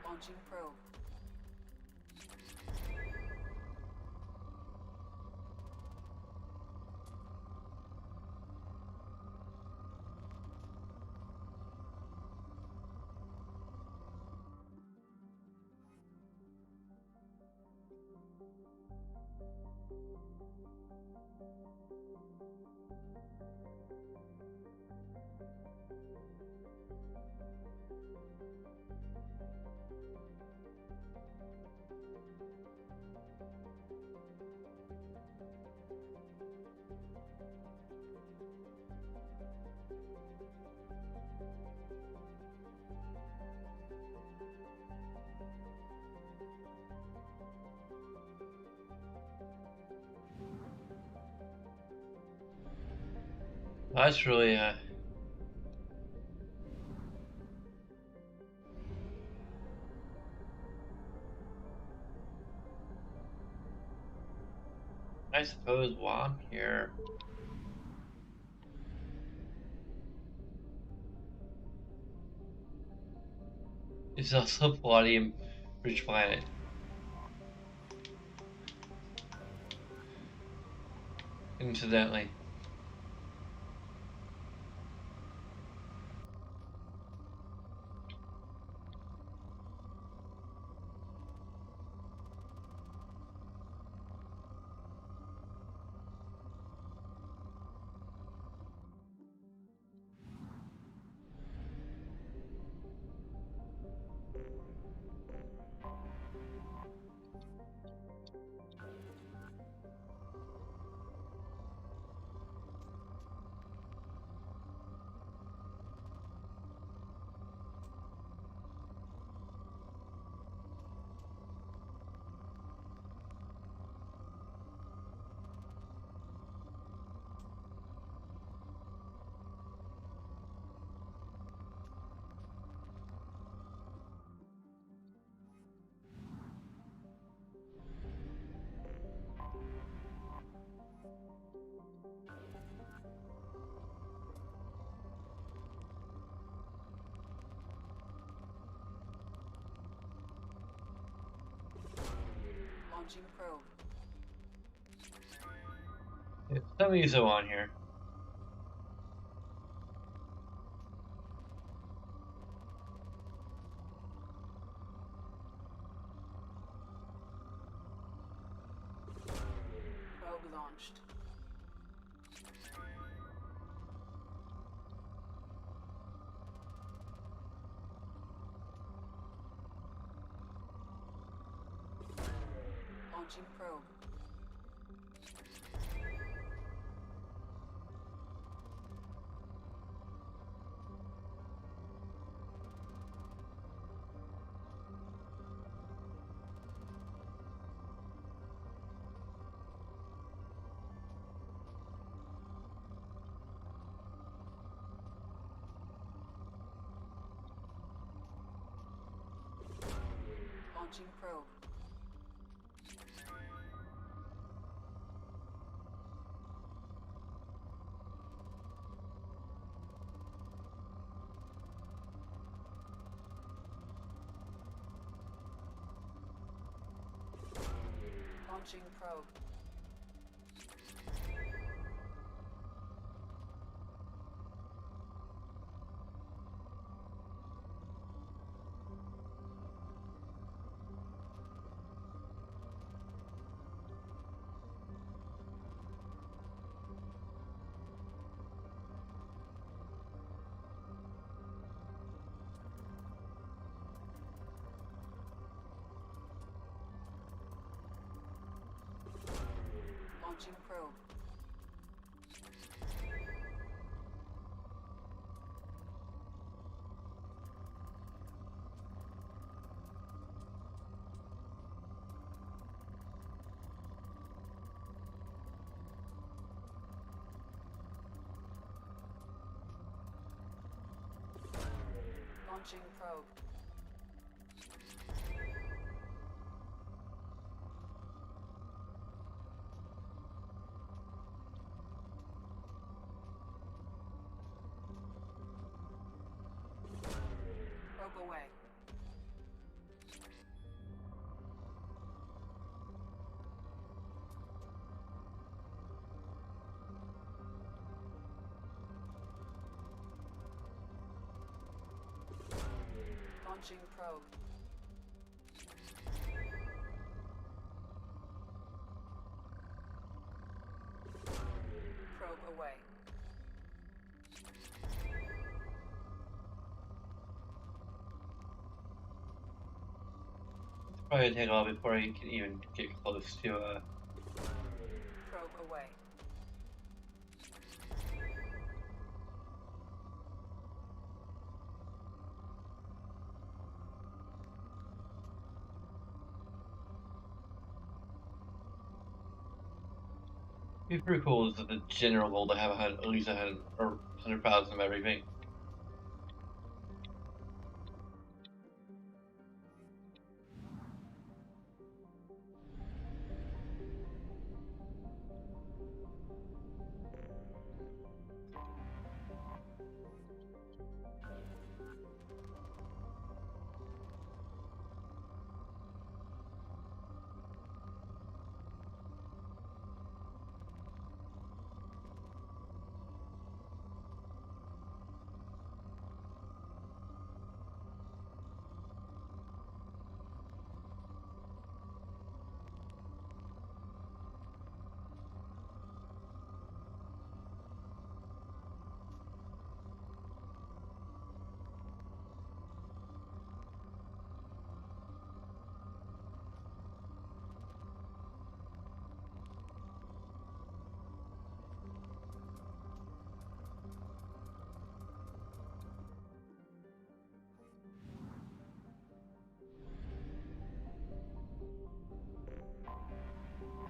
Launching probe. That's really I suppose while I'm here. It's also a palladium rich planet. Incidentally. Launching probe. There's some ESO on here. Probe launched. Launching probe. Launching probe. Launching probe. Launching probe. Launching probe. Probe away. Launching probe. Probe away. Probably gonna take a while before he can even get close to Probe away. It'd be pretty cool is the general goal to have at least 100,000 of everything.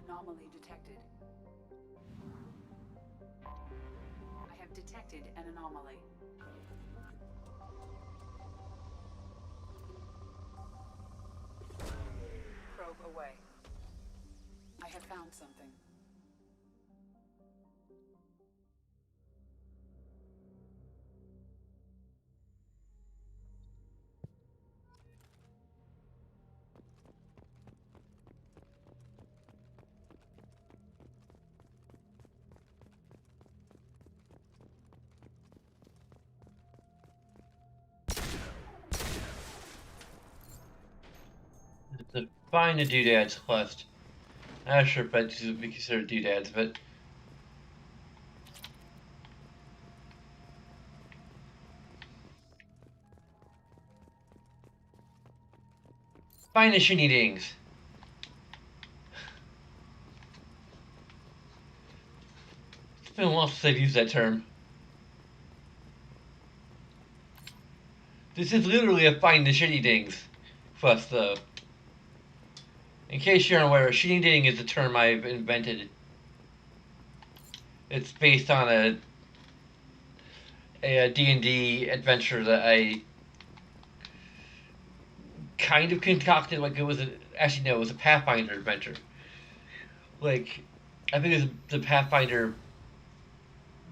Anomaly detected. I have detected an anomaly. Probe away. I have found something. To find the doodads quest. I'm not sure if that would be considered doodads, but find the shiny dings. been a while since I've used that term. This is literally a find the shitty things quest, though. In case you're unaware, shitty ding is a term I've invented. It's based on a D&D adventure that I kind of concocted. Like it was actually no, it was a Pathfinder adventure. Like I think it was the Pathfinder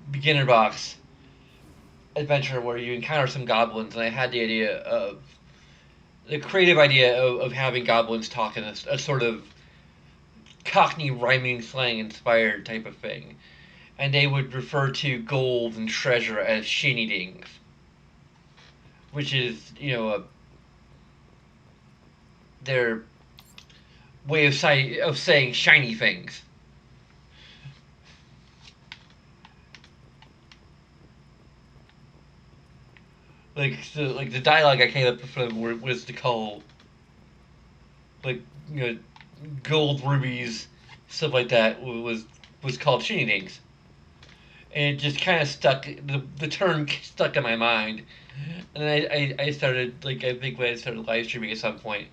beginner box adventure where you encounter some goblins, and I had the creative idea of having goblins talk in a sort of Cockney rhyming slang inspired type of thing, and they would refer to gold and treasure as shinny dings, which is their way of saying shiny things. Like the dialogue I came up with was to call like gold rubies stuff like that was called shiny dings, and it just kind of stuck. The term stuck in my mind, and then I started like I think when I started live streaming at some point,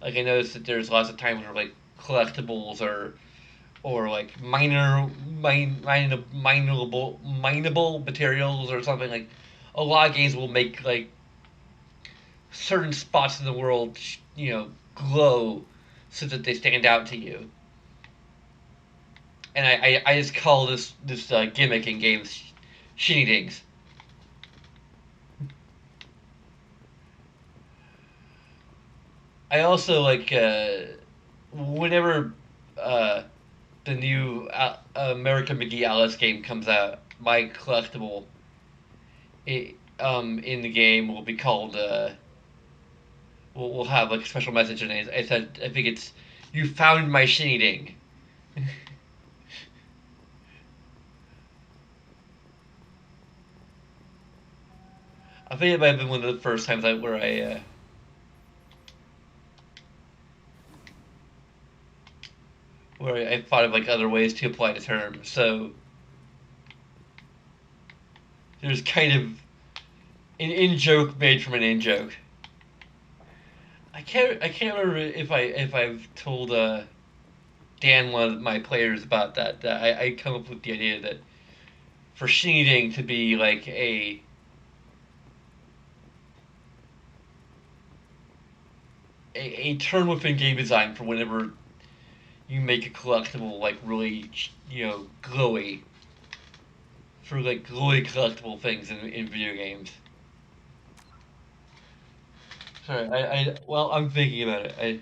like I noticed that there's lots of times where like collectibles or like mineable materials or something like a lot of games will make like certain spots in the world glow so that they stand out to you, and I just call this gimmick in games shitty dings. I also like whenever uh, the new American McGee Alice game comes out, my collectible in the game will be called. We'll have like a special message in it. I think it's you found my shinny ding. I think it might have been one of the first times where I thought of like other ways to apply the term. So there's kind of an in joke made from an in joke. I can't remember if I've told Dan, one of my players, about that I come up with the idea that for shooting to be like a term within game design for whenever you make a collectible like really glowy, for like glowy collectible things in video games. Sorry, well, I'm thinking about it.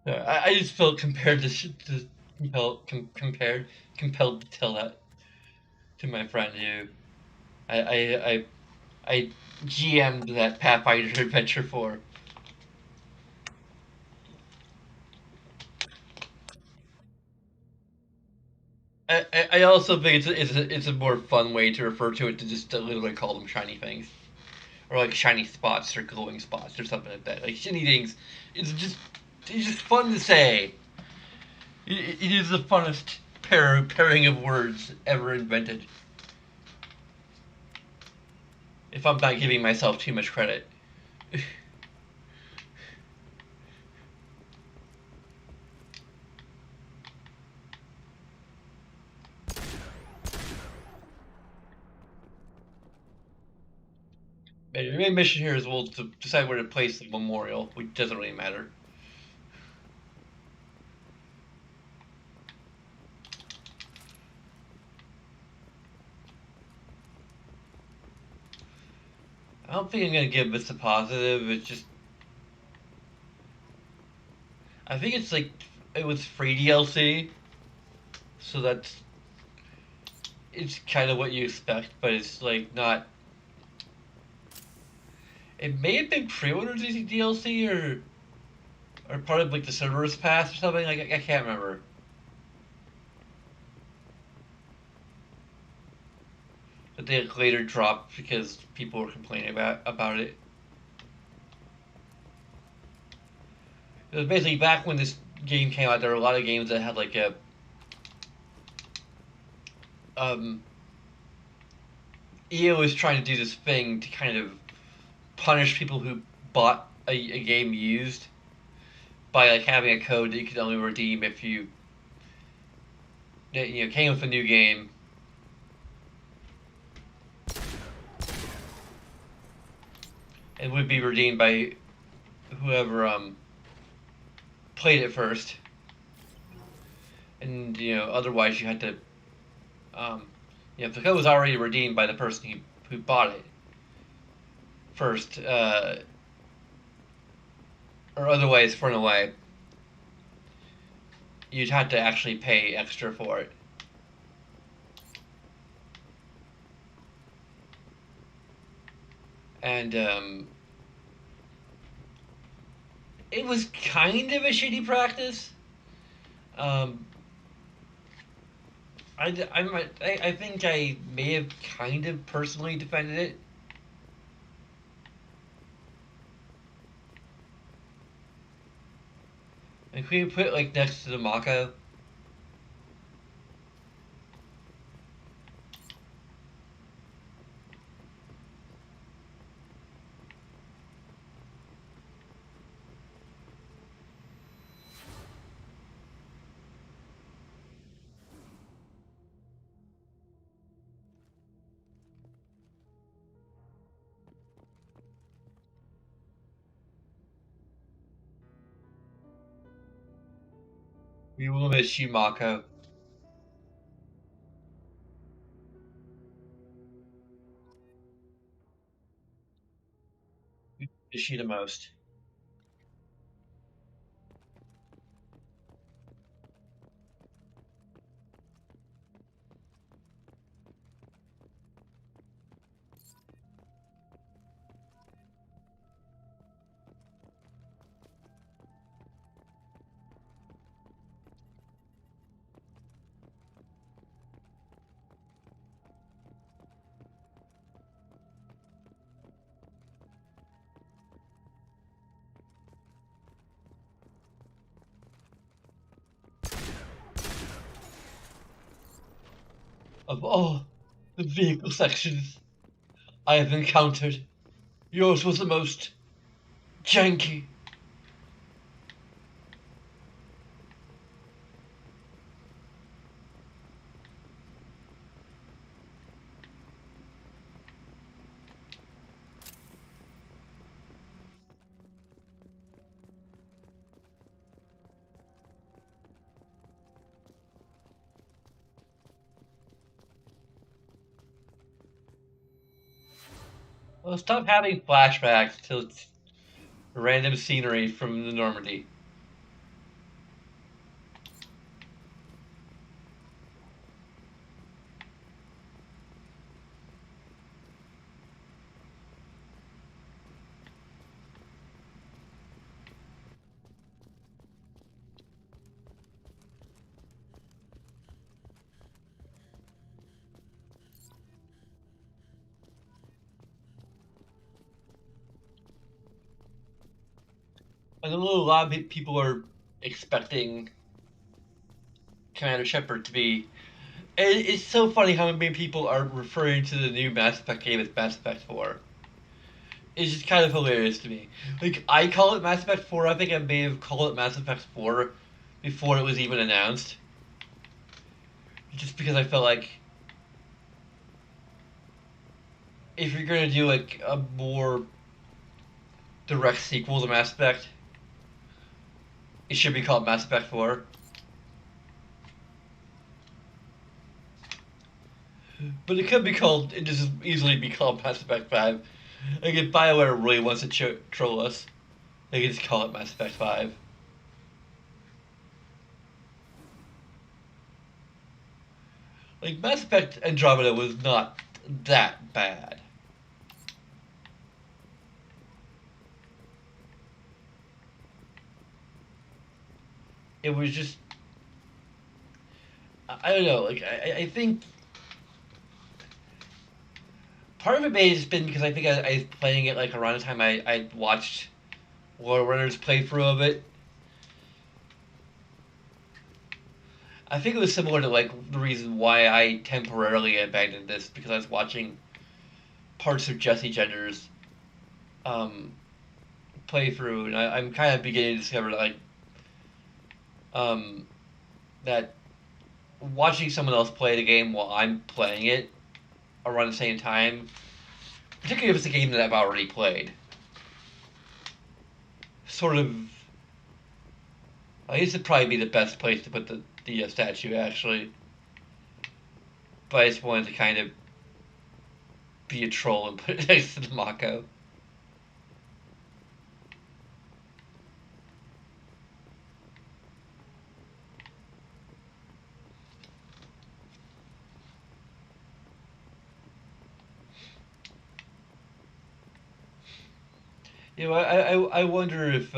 I just felt compelled to tell that to my friend who I GM'd that Pathfinder adventure for. I also think it's a more fun way to refer to it to just to literally call them shiny things, or like shiny spots or glowing spots or something like that. Like shiny things, it's just fun to say. It is the funnest pairing of words ever invented. If I'm not giving myself too much credit. The main mission here is we'll to decide where to place the memorial, which doesn't really matter. I don't think I'm gonna give this a positive. It's just I think it's like it was free DLC, so it's kind of what you expect, but it's like not. It may have been pre-ordered DLC or part of like the servers pass or something. Like I can't remember. But they later dropped because people were complaining about it. It was basically back when this game came out. There were a lot of games that had like a um, EA was trying to do this thing to kind of punish people who bought a game used by like having a code that you could only redeem if you came with a new game. It would be redeemed by whoever played it first, and otherwise you had to um, if the code was already redeemed by the person who bought it first, or otherwise thrown away, you'd have to actually pay extra for it. And it was kind of a shitty practice. Um, I think I may have kind of personally defended it. And can we put it like next to the Mako? We will miss you, Mako. We miss you the most. Of all the vehicle sections I have encountered, yours was the most janky. Well, stop having flashbacks to random scenery from the Normandy. I know a lot of people are expecting Commander Shepard to be. It's so funny how many people are referring to the new Mass Effect game as Mass Effect 4. It's just kind of hilarious to me. Like, I call it Mass Effect 4. I think I may have called it Mass Effect 4 before it was even announced. Just because I felt like if you're gonna do like a more direct sequel to Mass Effect, it should be called Mass Effect 4. But it could be called, it just easily be called Mass Effect 5. Like, if BioWare really wants to troll us, they can just call it Mass Effect 5. Like, Mass Effect Andromeda was not that bad. It was just, I don't know, like, I think part of it may have just been because I think I was playing it like around the time I watched War Runner's playthrough of it. I think it was similar to like the reason why I temporarily abandoned this because I was watching parts of Jesse Jenner's um, playthrough, and I'm kind of beginning to discover um, that watching someone else play the game while I'm playing it around the same time, particularly if it's a game that I've already played, sort of. I guess it'd probably be the best place to put the statue actually, but I just wanted to kind of be a troll and put it next to the Mako. You know, I wonder if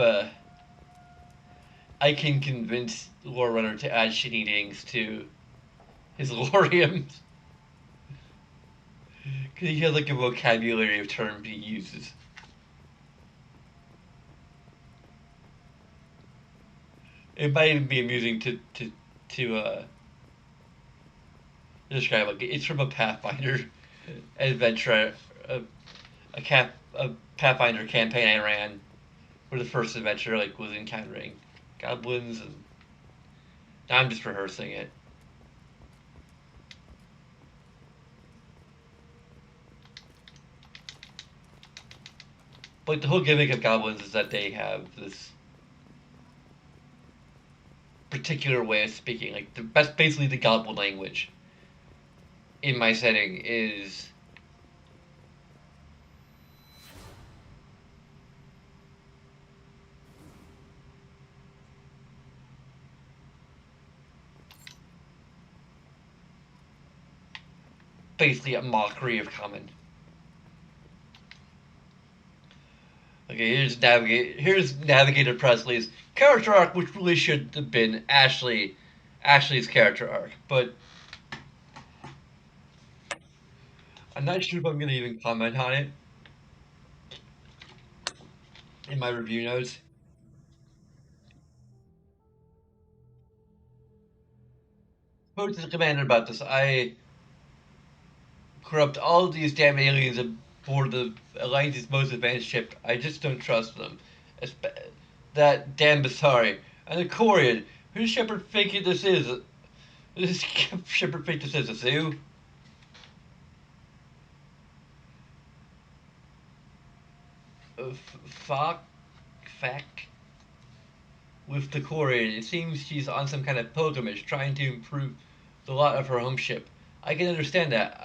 I can convince Lore Runner to add shitty things to his loriums. Because he has like a vocabulary of terms he uses. It might even be amusing to describe like it's from a Pathfinder adventure, a Pathfinder campaign I ran, where the first adventure like was encountering goblins, and now I'm just rehearsing it. But the whole gimmick of goblins is that they have this particular way of speaking. Like the best, basically the goblin language in my setting is basically a mockery of common. Okay, here's Navigator Presley's character arc, which really should have been Ashley's character arc, but I'm not sure if I'm gonna even comment on it in my review notes. Spoke to the commander about this. I corrupt all of these damn aliens aboard the Alliance's most advanced ship. I just don't trust them. That damn Basari and the Corian. Who does Shepard think this is? Who does Shepard think this is? A zoo? Fuck. Fact. With the Corian, it seems she's on some kind of pilgrimage trying to improve the lot of her home ship. I can understand that.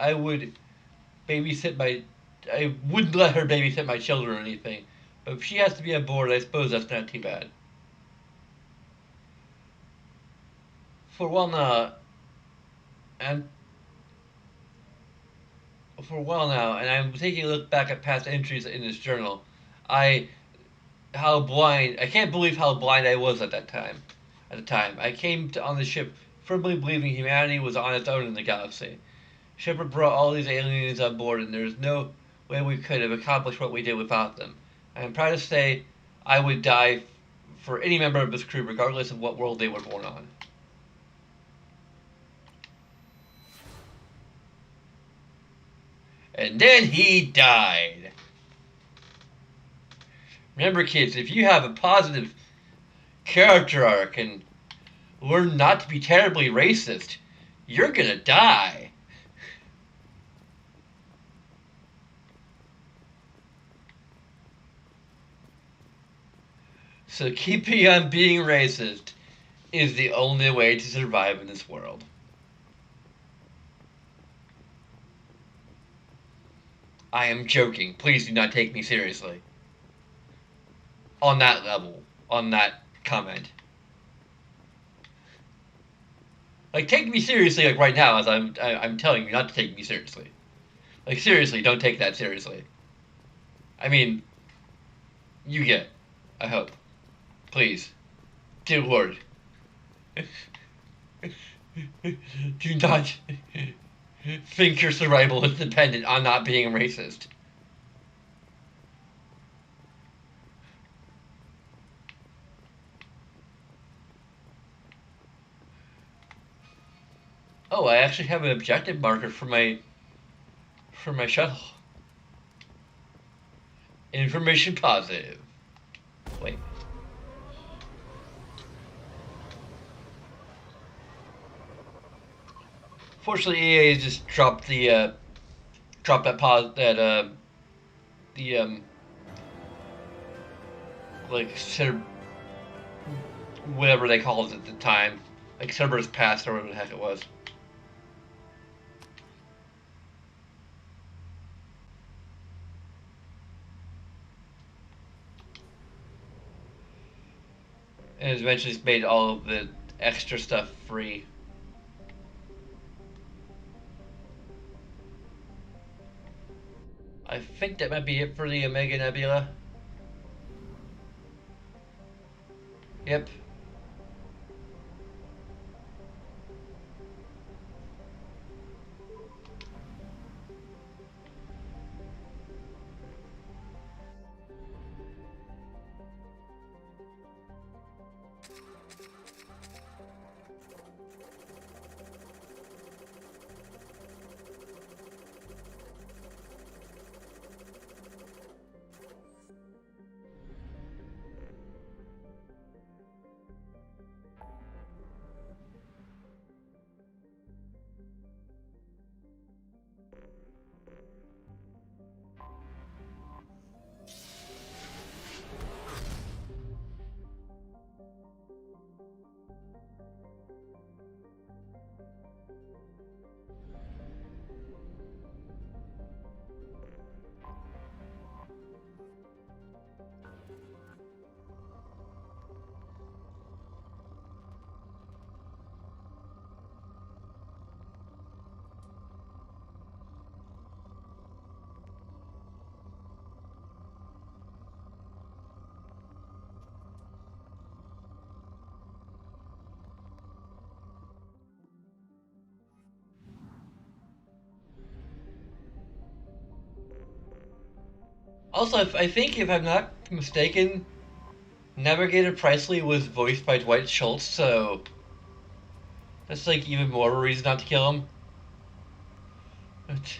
Babysit my. I wouldn't let her babysit my children or anything. But if she has to be on board, I suppose that's not too bad. For well now, and for a while now, and I'm taking a look back at past entries in this journal. I I can't believe how blind I was at that time. At the time, I came on the ship firmly believing humanity was on its own in the galaxy. Shepard brought all these aliens on board, and there's no way we could have accomplished what we did without them. I am proud to say I would die. for any member of his crew, regardless of what world they were born on. And then he died. Remember, kids, if you have a positive character arc and learn not to be terribly racist, you're gonna die. So keeping on being racist is the only way to survive in this world. I am joking. Please do not take me seriously. On that level. On that comment. Like, take me seriously, like, right now, as I'm telling you not to take me seriously. Like, seriously, don't take that seriously. I mean, you get it. I hope. Please. Dear Lord. Do not think your survival is dependent on not being racist. Oh, I actually have an objective marker for my shuttle. Information positive. Wait. Fortunately, EA just dropped the dropped that like whatever they called it at the time, like Cerberus Pass or whatever the heck it was. And it eventually made all of the extra stuff free. I think that might be it for the Omega Nebula. Yep. Also, I think if I'm not mistaken, Navigator Presley was voiced by Dwight Schultz, so that's like even more of a reason not to kill him. But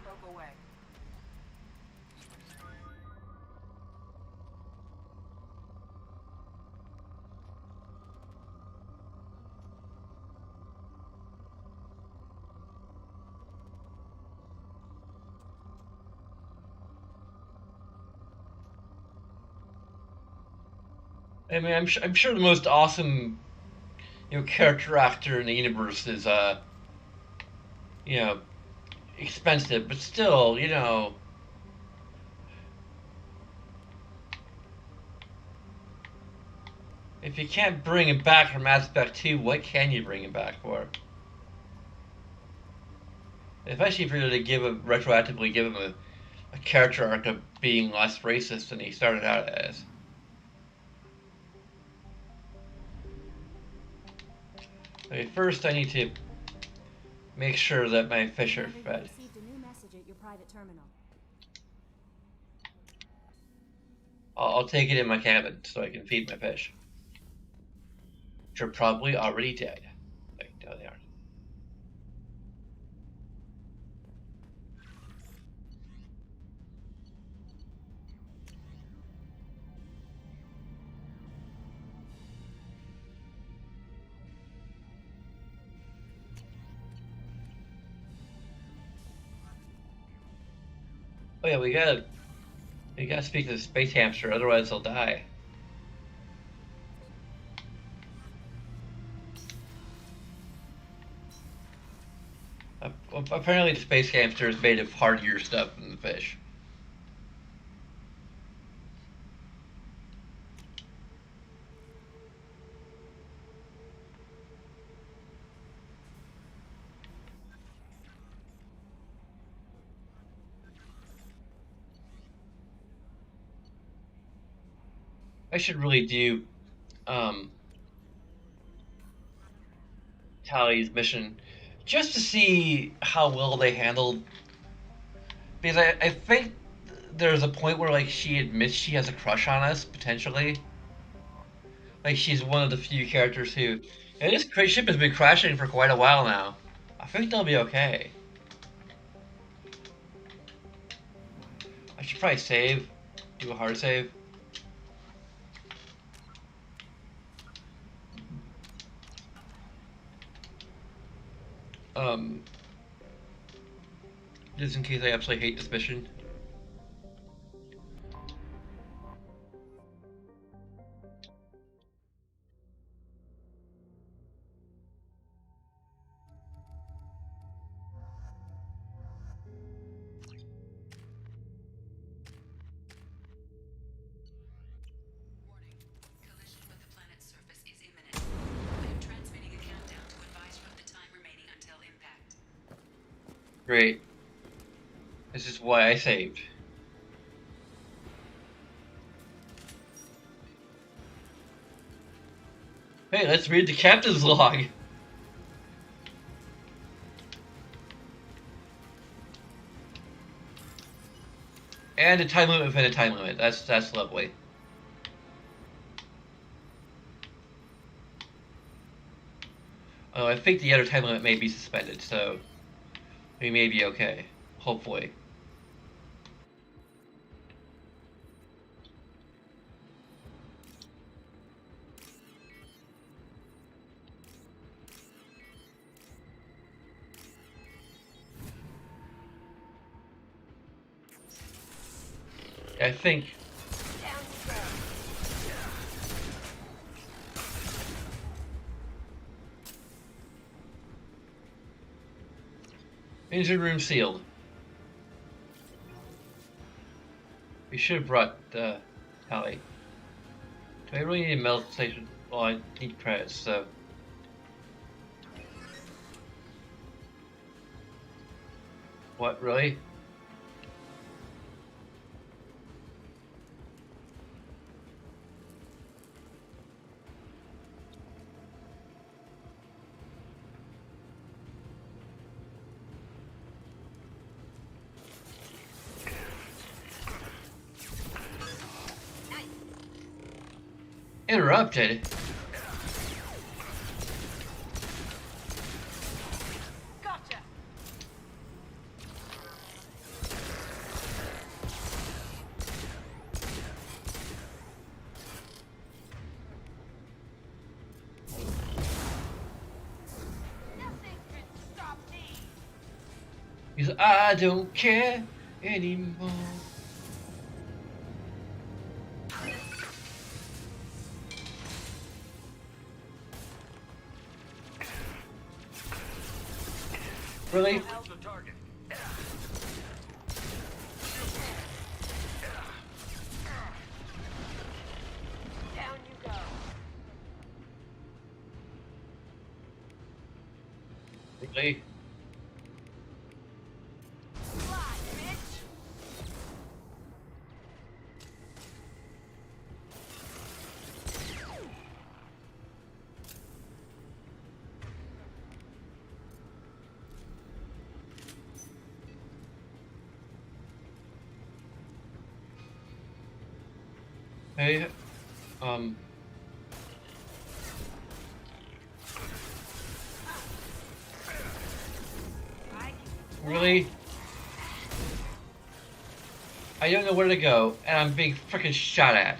Broke away. I mean, I'm sure the most awesome, character actor in the universe is you know, expensive, but still, if you can't bring him back from Aspect 2, what can you bring him back for? Especially if you're to retroactively give him a character arc of being less racist than he started out as. Okay, first I need to make sure that my fish are Commander, you fed. received a new message at your private terminal. I'll take it in my cabin so I can feed my fish, which are probably already dead. Like, no, they aren't. Oh yeah, we gotta speak to the space hamster, otherwise they'll die. Apparently, the space hamster is made of hardier stuff than the fish. I should really do um, Tally's mission just to see how well they handled. Because I think there's a point where like she admits she has a crush on us potentially. Like she's one of the few characters who. And this ship has been crashing for quite a while now. I think they'll be okay. I should probably save, do a hard save. Um, just in case I absolutely hate this mission. Warning. Collision with the planet's surface is imminent. I am transmitting a countdown to advise you of the time remaining until impact. Great. This is why I saved. Hey, let's read the captain's log. And a time limit within a time limit. That's lovely. Oh, I think the other time limit may be suspended, so we may be okay. Hopefully. I think. Engine room sealed. We should have brought Tally. Do I really need a melt station? Well, I need credits, so. What, really? Interrupted? Gotcha! Nothing can stop me! Because I don't care anymore. Really? Down you go. Really? Fly, bitch! Hey, um, really? I don't know where to go, and I'm being freaking shot at.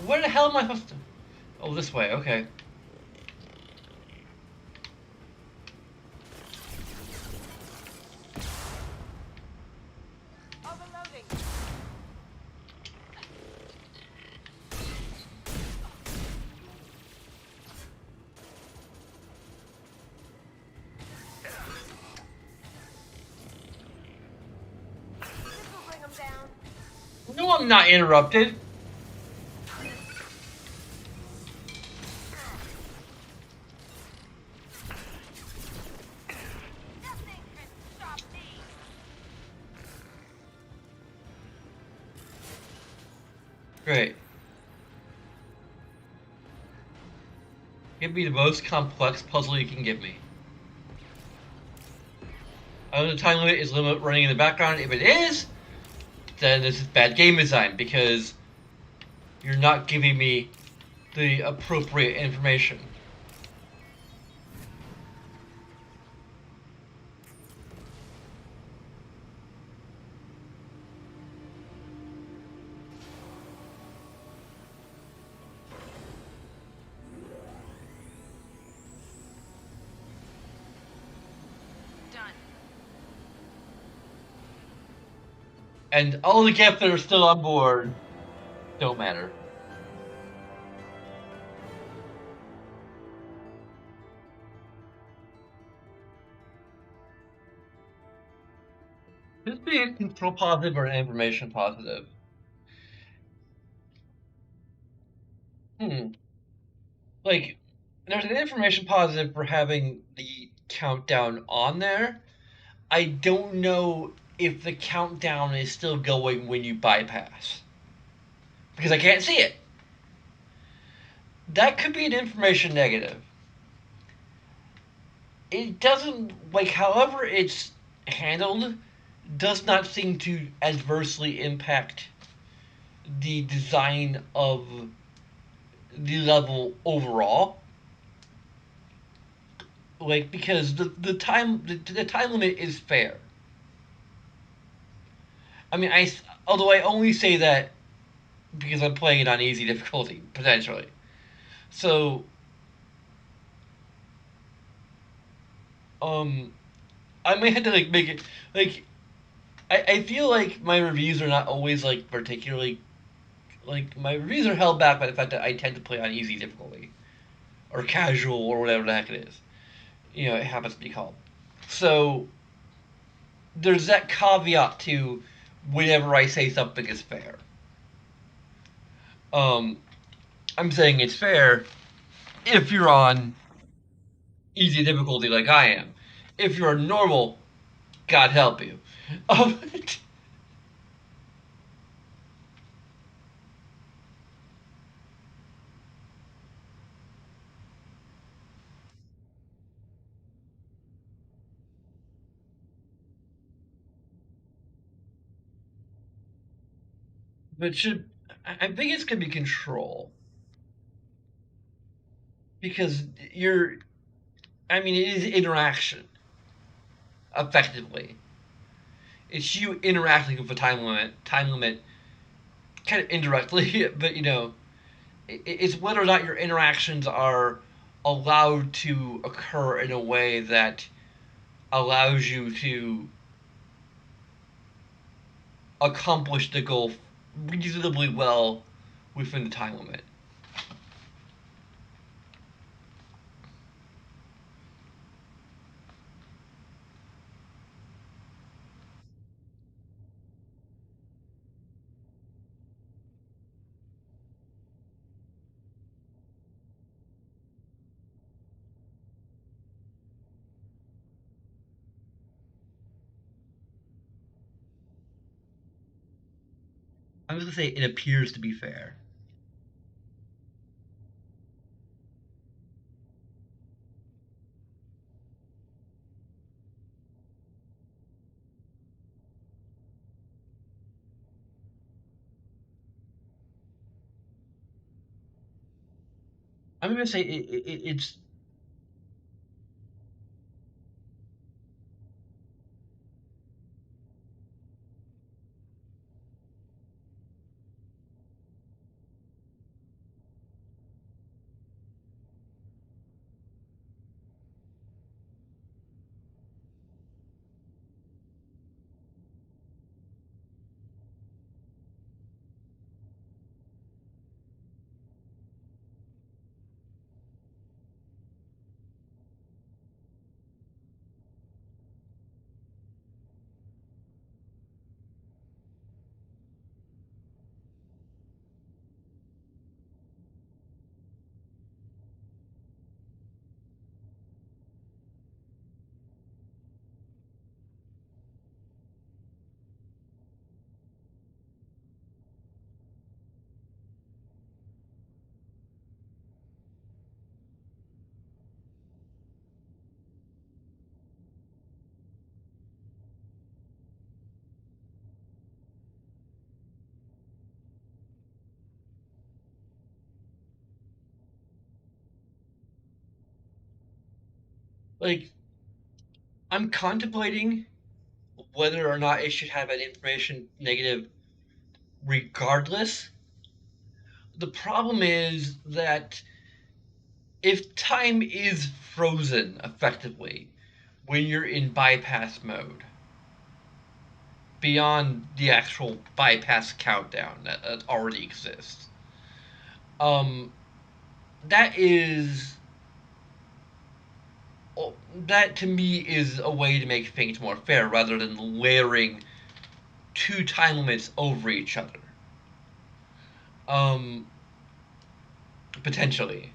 Where the hell am I supposed to? Oh, this way. Okay. No, I'm not interrupted. Great. Give me the most complex puzzle you can give me. I know the time limit is limit running in the background. If it is, then this is bad game design because you're not giving me the appropriate information. And all the Geth that are still on board don't matter. This be a control positive or an information positive? Hmm. Like, there's an information positive for having the countdown on there. I don't know if the countdown is still going when you bypass. Because I can't see it. That could be an information negative. It doesn't, like, however it's handled, does not seem to adversely impact the design of the level overall. Like, because the time limit is fair. I mean, although I only say that because I'm playing it on easy difficulty potentially. So, um, I may have to like make it like I feel like my reviews are not always like particularly like my reviews are held back by the fact that I tend to play on easy difficulty or casual or whatever the heck it is. You know, it happens to be called. So there's that caveat to whenever I say something is fair. Um, I'm saying it's fair if you're on easy difficulty like I am. If you're normal, God help you. Um, but should I think it's gonna be control because you're. I mean, it is interaction effectively. It's you interacting with a time limit. Time limit, kind of indirectly, but you know, it's whether or not your interactions are allowed to occur in a way that allows you to accomplish the goal reasonably well within the time limit. I'm just gonna say it appears to be fair. I'm gonna say it's like I'm contemplating whether or not it should have an information negative regardless. The problem is that if time is frozen effectively when you're in bypass mode, beyond the actual bypass countdown that already exists, um, that is that to me is a way to make things more fair rather than layering two time limits over each other. Um, Potentially,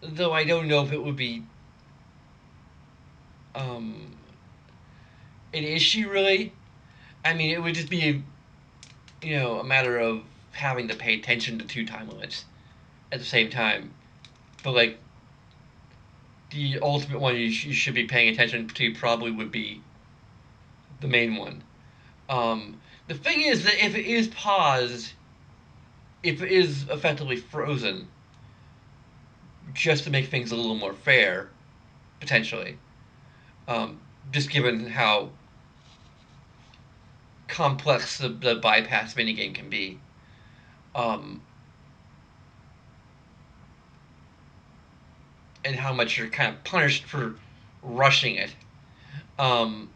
though I don't know if it would be um, an issue really. I mean, it would just be a matter of having to pay attention to two time limits at the same time. But like the ultimate one you should be paying attention to probably would be the main one. The thing is that if it is paused, if it is effectively frozen, just to make things a little more fair, potentially, um, just given how complex the bypass minigame can be. Um, and how much you're kind of punished for rushing it. Um,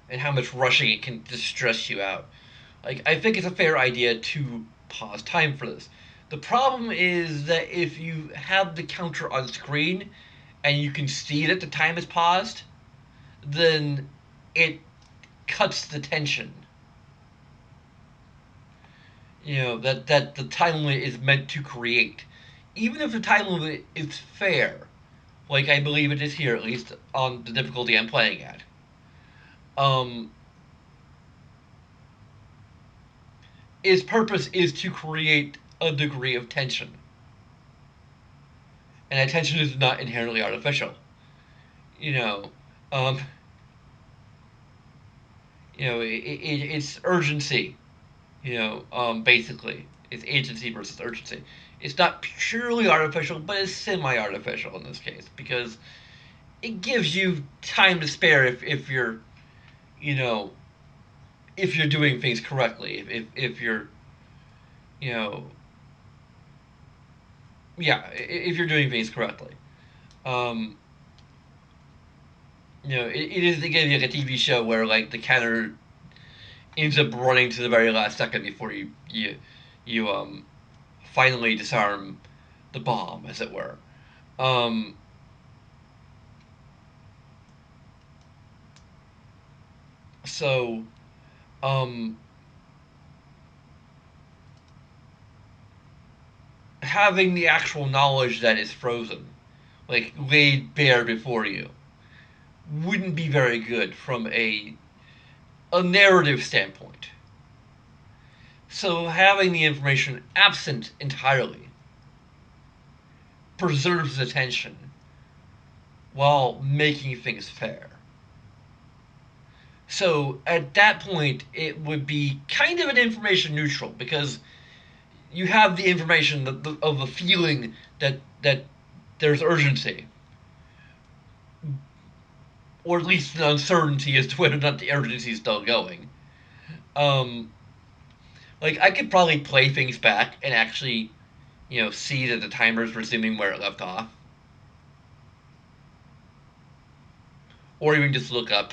and how much rushing it can just stress you out. Like, I think it's a fair idea to pause time for this. The problem is that if you have the counter on screen and you can see that the time is paused, then it cuts the tension. That the time limit is meant to create. Even if the time limit is fair, like I believe it is here, at least on the difficulty I'm playing at. Um, its purpose is to create a degree of tension, and that tension is not inherently artificial. You know, um, it's urgency. Basically, it's agency versus urgency. It's not purely artificial, but it's semi-artificial in this case because it gives you time to spare if you're, you know, if you're doing things correctly. If you're, you know, yeah, if you're doing things correctly. Um, it is again like a TV show where like the counter ends up running to the very last second before you finally disarm the bomb, as it were. Um, so um, having the actual knowledge that is frozen, like laid bare before you, wouldn't be very good from a narrative standpoint. So having the information absent entirely preserves the tension while making things fair. So at that point, it would be kind of an information neutral because you have the information of the feeling that there's urgency, or at least an uncertainty as to whether or not the urgency is still going. Um, like I could probably play things back and actually, see that the timer's resuming where it left off, or even just look up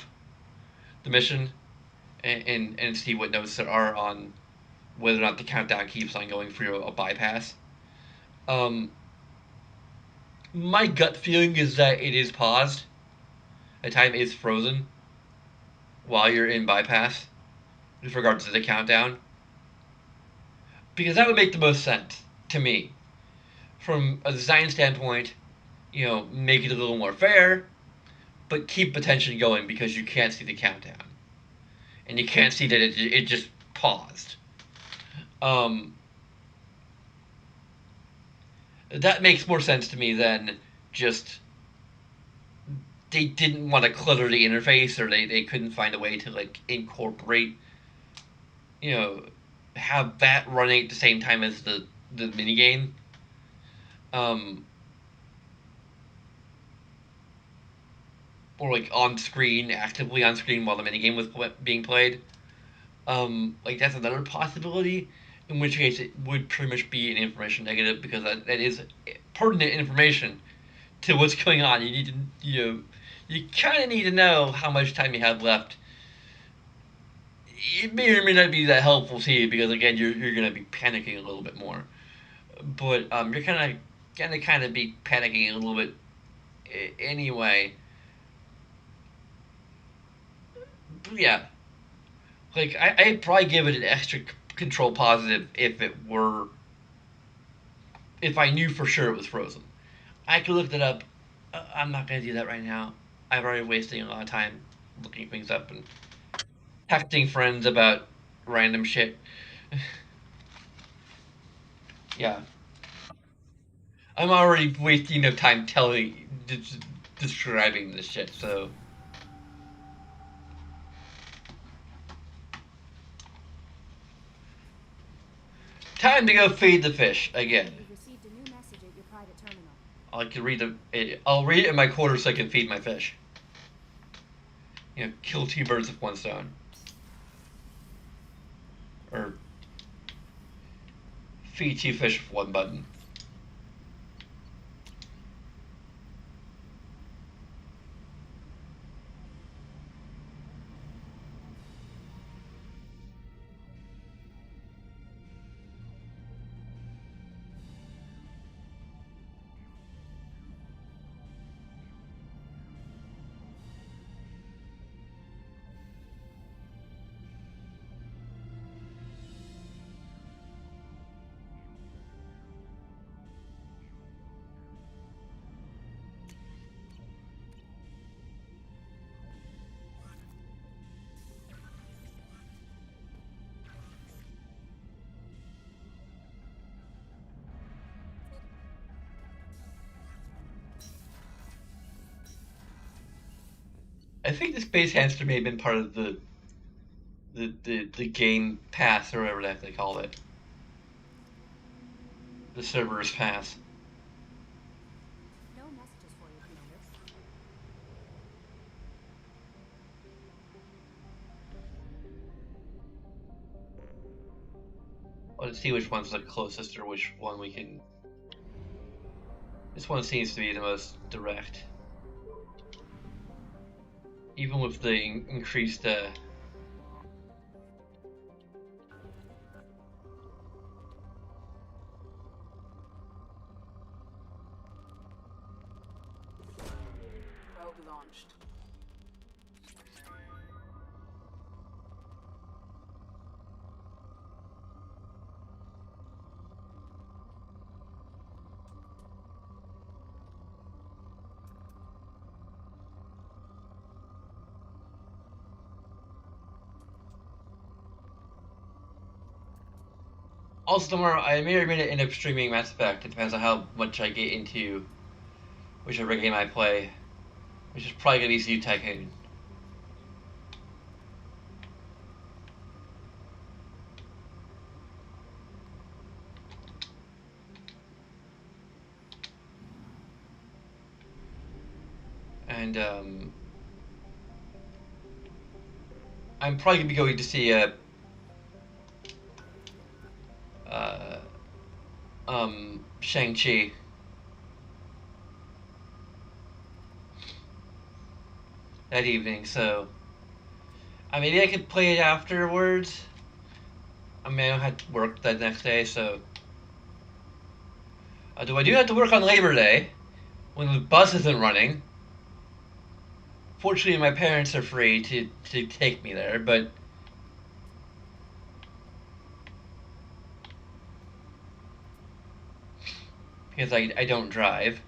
the mission and see what notes there are on whether or not the countdown keeps on going through a bypass. Um, my gut feeling is that it is paused. The time is frozen while you're in bypass with regards to the countdown. Because that would make the most sense to me. From a design standpoint, make it a little more fair, but keep the tension going because you can't see the countdown. And you can't see that it just paused. Um, that makes more sense to me than just they didn't want to clutter the interface or they couldn't find a way to like incorporate, you know, have that running at the same time as the minigame. Um, or like on screen, actively on screen while the minigame was being played. Like that's another possibility. In which case, it would pretty much be an information negative because that is pertinent information to what's going on. You need to you kind of need to know how much time you have left. It may or may not be that helpful to you because again, you're gonna be panicking a little bit more. But you're kind of be panicking a little bit anyway. But yeah, like I'd probably give it an extra control positive if I knew for sure it was frozen. I could look that up. I'm not gonna do that right now. I'm already wasting a lot of time looking things up and texting friends about random shit. Yeah, I'm already wasting enough time describing this shit. So time to go feed the fish again. You've received a new message at your private terminal. I can read I'll read it in my quarter so I can feed my fish. Kill two birds with one stone. Or feed two fish with one button. I think this base hamster may have been part of the game pass or whatever the heck they called it. The server's pass. No messages for you, Commander. Let's see which one's the closest or which one we can. This one seems to be the most direct. Even with the increased Probe launched. Also, tomorrow I may or may not end up streaming Mass Effect. It depends on how much I get into whichever game I play, which is probably gonna be Zoo Tycoon. And I'm probably gonna be going to see uh, Shang-Chi. That evening, so maybe I could play it afterwards. I mean, I don't have to work that next day, so do I do have to work on Labor Day when the bus isn't running? Fortunately, my parents are free to take me there, but because I don't drive.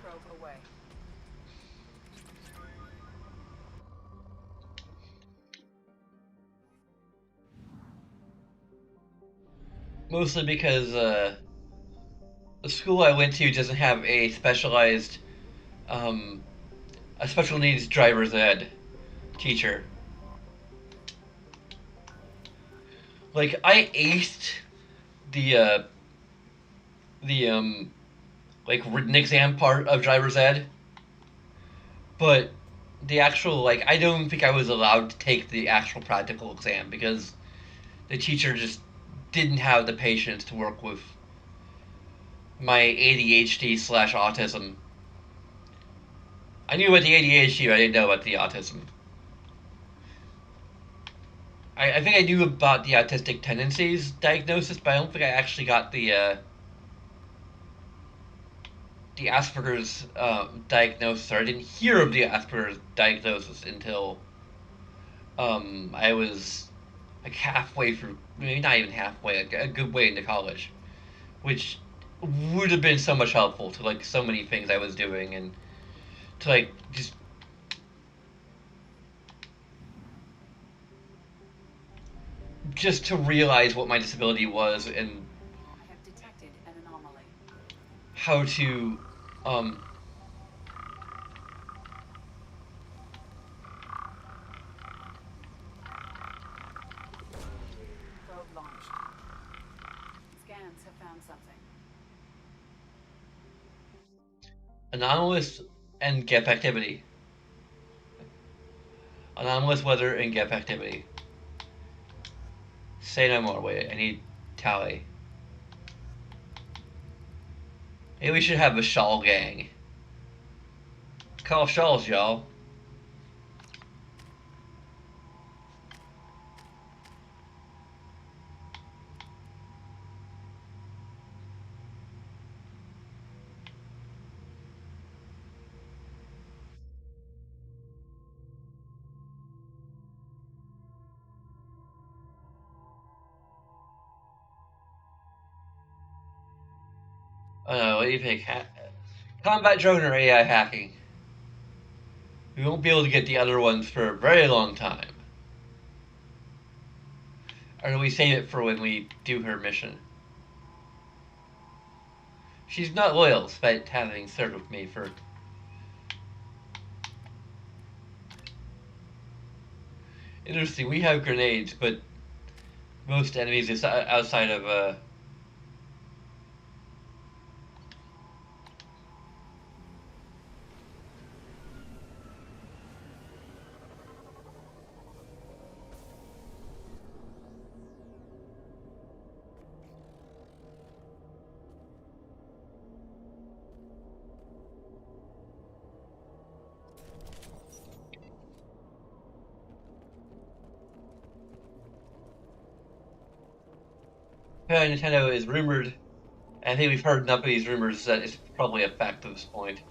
Probe away. Mostly because the school I went to doesn't have a specialized, um, a special needs driver's ed teacher. Like I aced the the like written exam part of driver's ed, but the actual like I don't think I was allowed to take the actual practical exam because the teacher just didn't have the patience to work with my ADHD slash autism. I knew about the ADHD, but I didn't know about the autism. I think I knew about the autistic tendencies diagnosis, but I don't think I actually got the Asperger's diagnosis, or I didn't hear of the Asperger's diagnosis until I was like halfway through, maybe not even halfway, like a good way into college, which would have been so much helpful to like so many things I was doing and to like just to realize what my disability was and I have detected an anomaly. how to um Probe launched. Scans have found something. anomalous and gap activity. Anomalous weather and gap activity. Say no more. Wait, I need tally. Maybe we should have a shawl gang. Call shawls, y'all. What do you think? Combat drone or AI hacking? We won't be able to get the other ones for a very long time. Or do we save it for when we do her mission? She's not loyal, despite having served with me for... Interesting, we have grenades, but most enemies is outside of, Nintendo is rumored, and I think we've heard enough of these rumors that it's probably a fact at this point.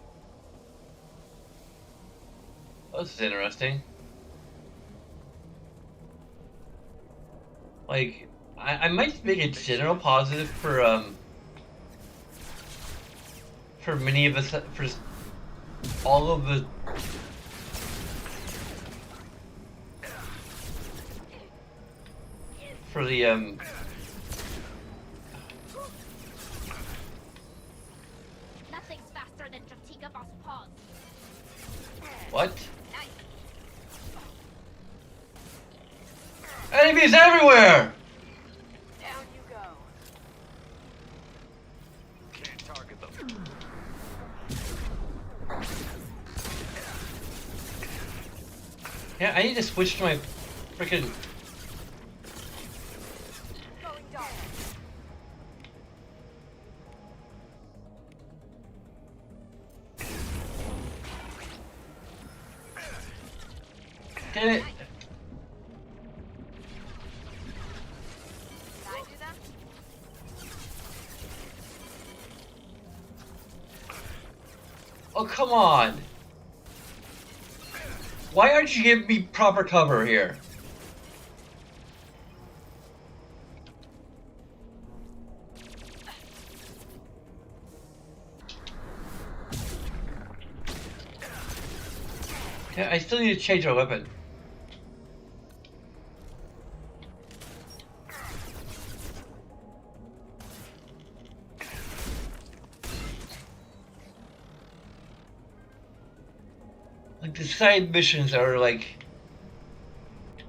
Oh, this is interesting. Like, I might make a general positive for many of us, for all of the for the Nothing's faster than Jotika Boss Paws. what? Enemies everywhere! Yeah, I need to switch to my freaking. Damn it! Oh, come on! Why aren't you giving me proper cover here? Yeah, I still need to change my weapon. Like, the side missions are like...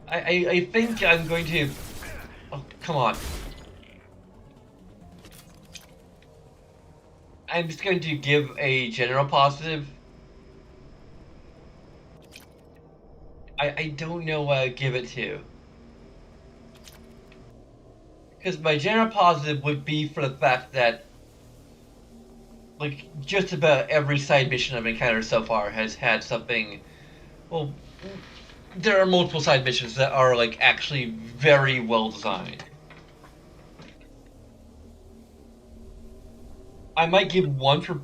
I think I'm going to... Oh, come on. I'm just going to give a general positive. I don't know what I'd give it to. Because my general positive would be for the fact that, like, just about every side mission I've encountered so far has had something... Well, there are multiple side missions that are, like, actually very well designed. I might give one for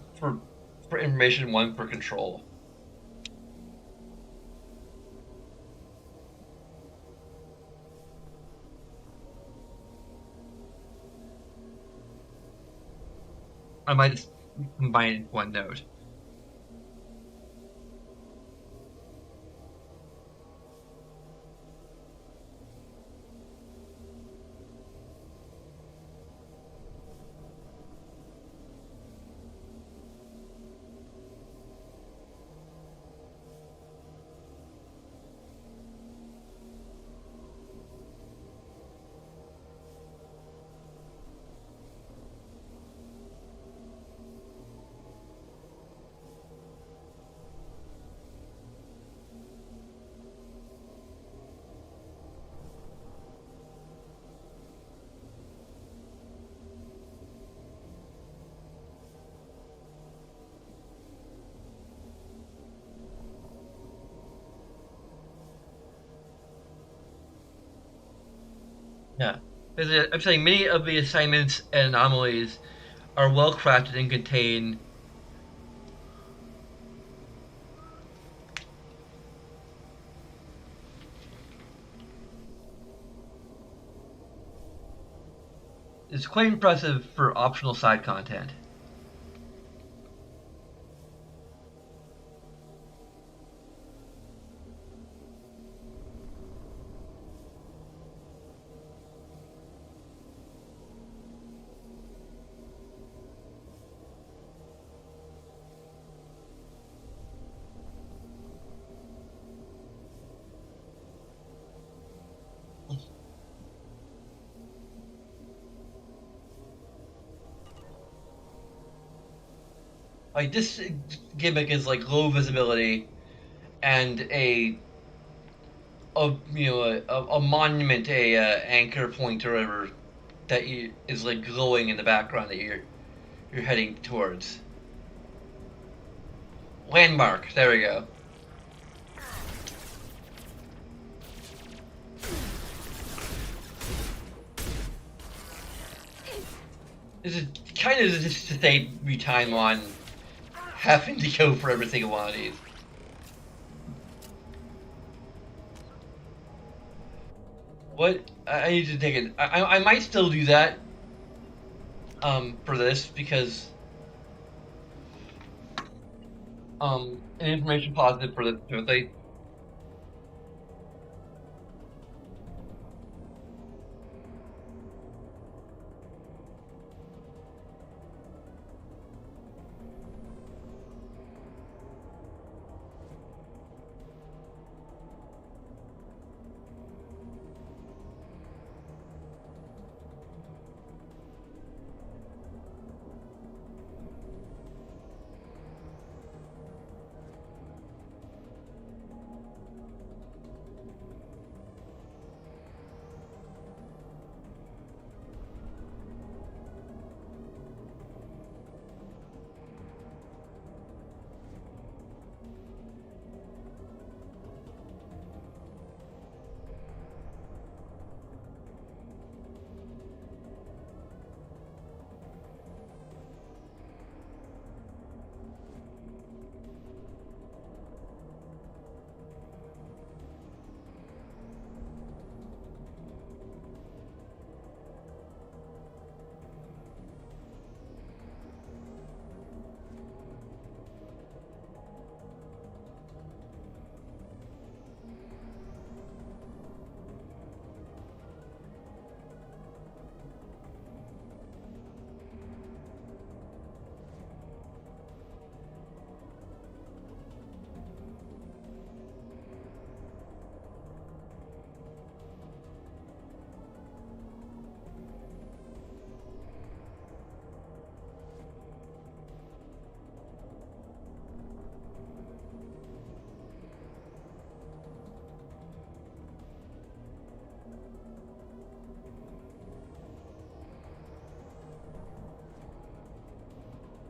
information, one for control. I might just combine one note. Yeah. I'm saying many of the assignments and anomalies are well crafted and contain it's quite impressive for optional side content. Like this gimmick is like low visibility and a monument, anchor point or whatever that is like glowing in the background that you're heading towards. Landmark. There we go. This is kind of just to save me time on having to go for every single one of these. What? I need to take it. I might still do that. For this because an information positive for this specifically.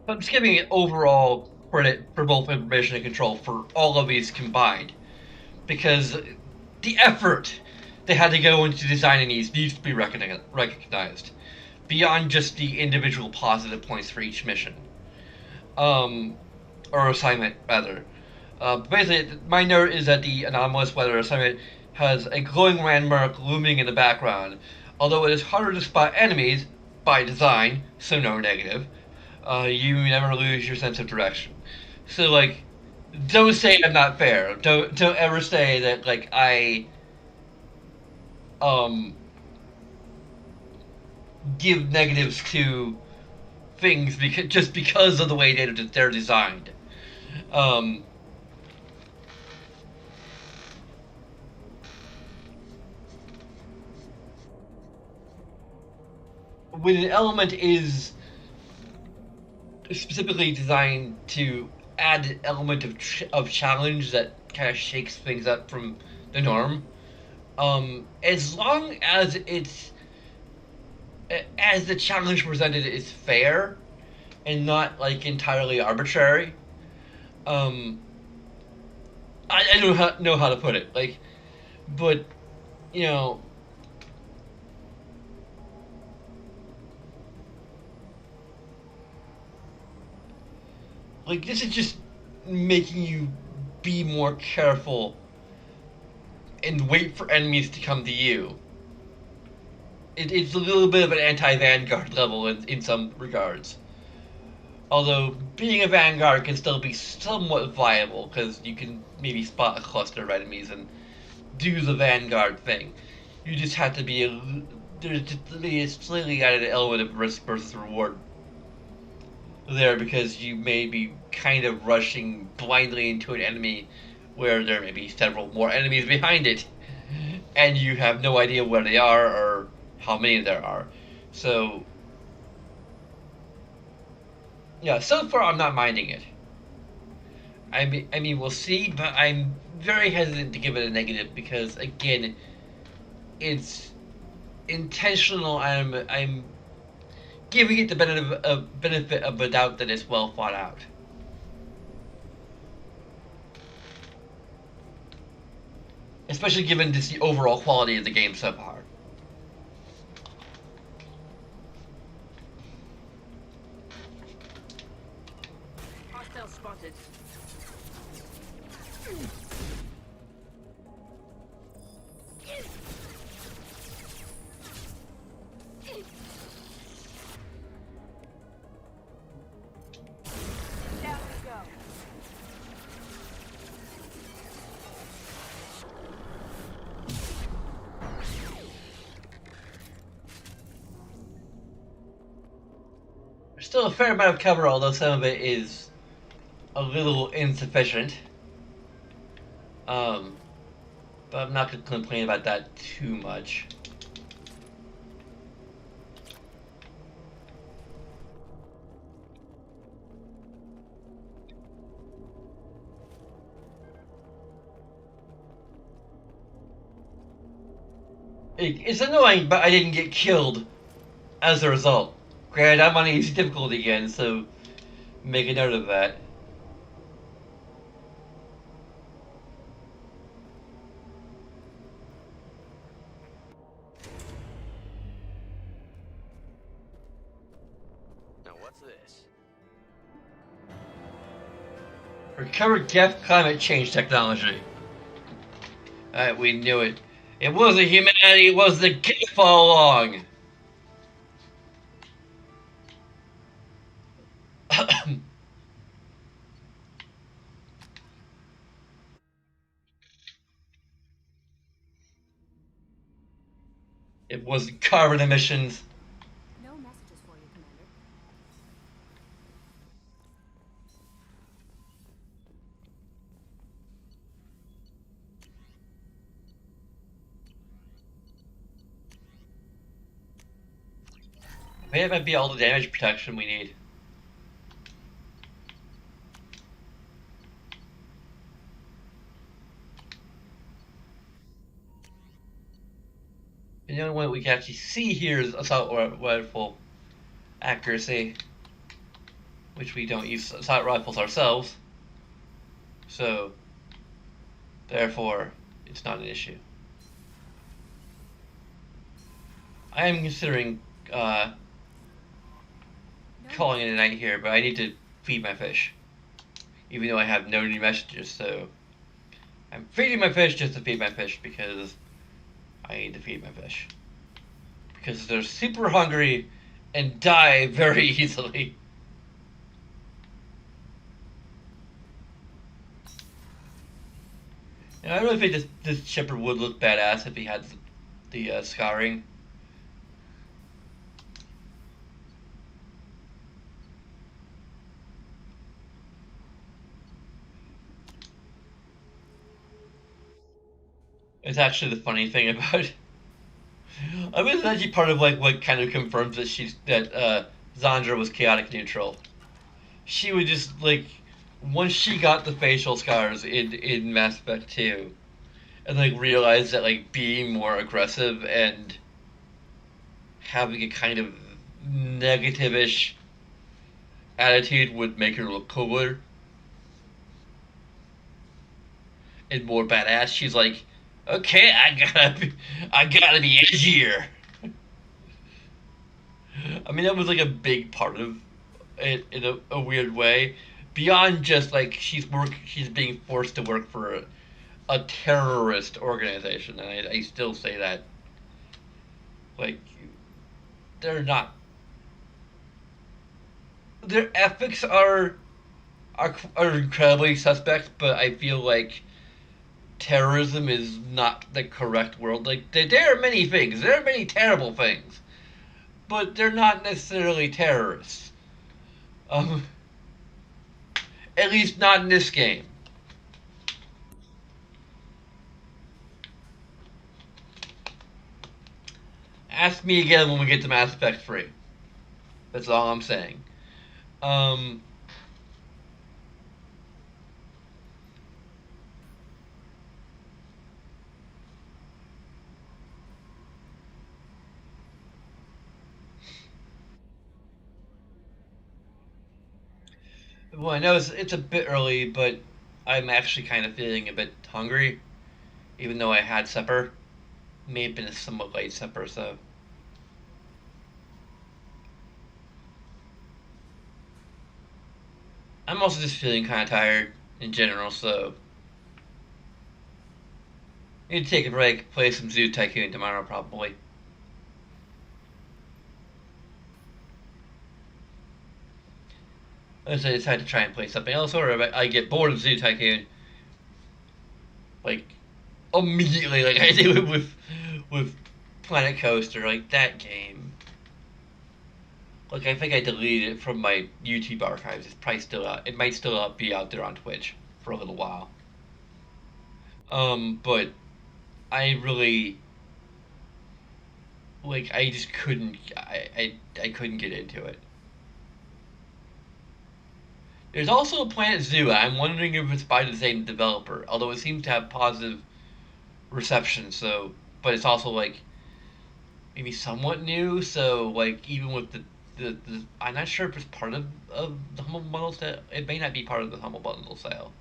But I'm just giving it overall credit for both information and control for all of these combined, because the effort they had to go into designing these needs to be recognized beyond just the individual positive points for each mission, um, or assignment rather. Basically, my note is that the anomalous weather assignment has a glowing landmark looming in the background. Although it is harder to spot enemies by design, so no negative, you never lose your sense of direction. So like, don't say I'm not fair. Don't ever say that like I um give negatives to things because just because of the way they're designed. Um, when an element is specifically designed to add an element of challenge that kind of shakes things up from the norm, as long as it's as the challenge presented is fair and not like entirely arbitrary. Um, I don't know how to put it. Like, but you know, like this is just making you be more careful and wait for enemies to come to you. It's a little bit of an anti-Vanguard level in some regards. Although being a Vanguard can still be somewhat viable because you can maybe spot a cluster of enemies and do the Vanguard thing. You just have to be there's just a slightly added element of risk versus reward there because you may be kind of rushing blindly into an enemy where there may be several more enemies behind it, and you have no idea where they are or how many there are. So, yeah, so far I'm not minding it. I mean, we'll see, but I'm very hesitant to give it a negative because, again, it's intentional. I'm giving it the benefit of the doubt that it's well thought out. Especially given just the overall quality of the game so far. Hostile spotted. Down we go. There's still a fair amount of cover, although some of it is a little insufficient. Um, but I'm not going to complain about that too much. It's annoying, but I didn't get killed as a result. Granted, I'm on easy difficulty again, so make a note of that. Now what's this? Recovered Geth climate change technology. Alright, we knew it. It wasn't humanity, it was the Geth all along. It was carbon emissions. No messages for you, Commander. Maybe it might be all the damage protection we need. And the only one we can actually see here is assault rifle accuracy. which we don't use assault rifles ourselves. So, therefore, it's not an issue. I am considering calling it a night here, but I need to feed my fish. Even though I have no new messages, so I'm feeding my fish just to feed my fish because I need to feed my fish. Because they're super hungry and die very easily. And I really think this shepherd would look badass if he had the scarring. It's actually the funny thing about it. I mean, it's actually part of like what kind of confirms that Zandra was chaotic neutral. She would just like once she got the facial scars in Mass Effect 2 and like realized that like being more aggressive and having a kind of negative-ish attitude would make her look cooler and more badass. She's like, okay, I gotta be edgier. I mean, that was like a big part of it in a weird way. Beyond just like she's being forced to work for a terrorist organization, and I still say that like they're not. Their ethics are incredibly suspect, but I feel like terrorism is not the correct word. Like there are many things, there are many terrible things, but they're not necessarily terrorists. Um, at least not in this game. Ask me again when we get to Mass Effect 3. That's all I'm saying. Um, well, I know it's a bit early, but I'm actually kind of feeling a bit hungry, even though I had supper. May have been a somewhat late supper, so. I'm also just feeling kind of tired in general, so. Need to take a break, play some Zoo Tycoon tomorrow, probably. Unless I decide to try and play something else, or if I get bored of Zoo Tycoon, like, immediately, like I did with Planet Coaster, like, that game. Like, I think I deleted it from my YouTube archives. It's probably still out. It might still be out there on Twitch for a little while. But I really, like, I just couldn't, I couldn't get into it. There's also a Planet Zoo. I'm wondering if it's by the same developer, although it seems to have positive reception. So, but it's also like maybe somewhat new. So, like even with the I'm not sure if it's part of the Humble Bundle sale. It may not be part of the Humble Bundle sale.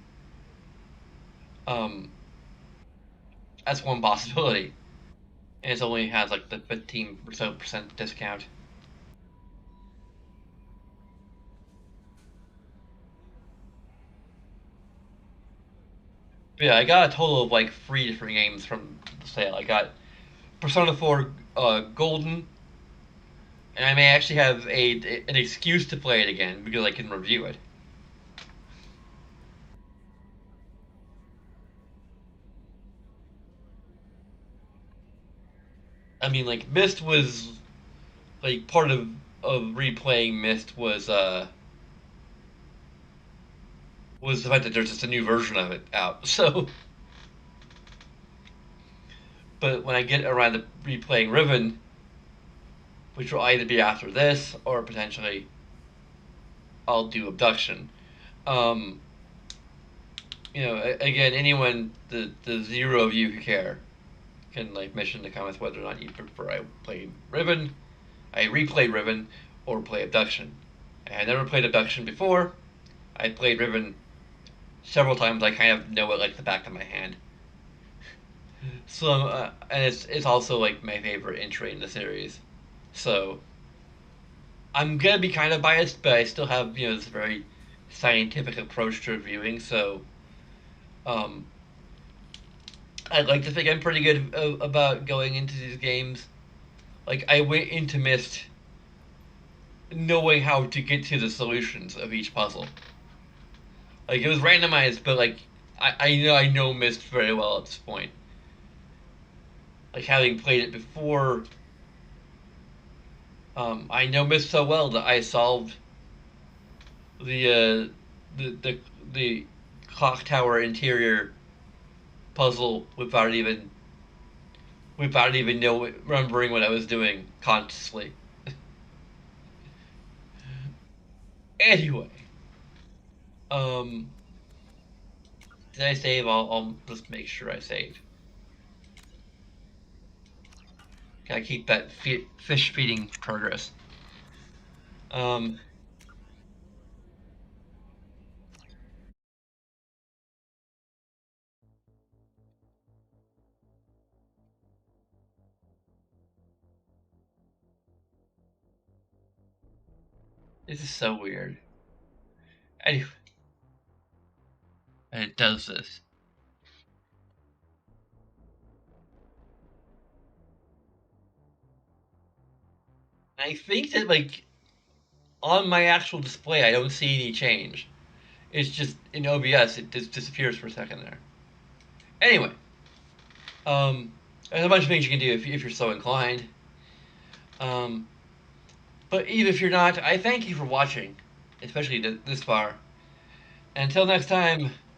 Um, that's one possibility, and it only has like the 15 or so percent discount. But yeah, I got a total of like 3 different games from the sale. I got Persona 4 Golden, and I may actually have an excuse to play it again because I can review it. I mean, like Mist was like part of replaying Mist was the fact that there's just a new version of it out. So, but when I get around to replaying Riven, which will either be after this or potentially I'll do Abduction. Um, again, anyone the zero of you who care can like mention in the comments whether or not you prefer I play Riven, I replay Riven, or play Abduction. I never played Abduction before. I played Riven several times. I kind of know it like the back of my hand. So and it's also like my favorite entry in the series. So I'm gonna be kind of biased, but I still have this very scientific approach to reviewing. So um, I'd like to think I'm pretty good about going into these games. Like I went into Mist knowing how to get to the solutions of each puzzle. Like it was randomized, but like I know Mist very well at this point. Like having played it before, I know Mist so well that I solved the the clock tower interior puzzle without even remembering what I was doing consciously. Anyway, um, did I save? I'll just make sure I save. Gotta keep that fish feeding progress. Um, this is so weird. Anyway, and it does this. I think that like on my actual display, I don't see any change. It's just in OBS, it just disappears for a second there. Anyway, um, there's a bunch of things you can do if you're so inclined. Um, but even if you're not, I thank you for watching, especially this far. Until next time,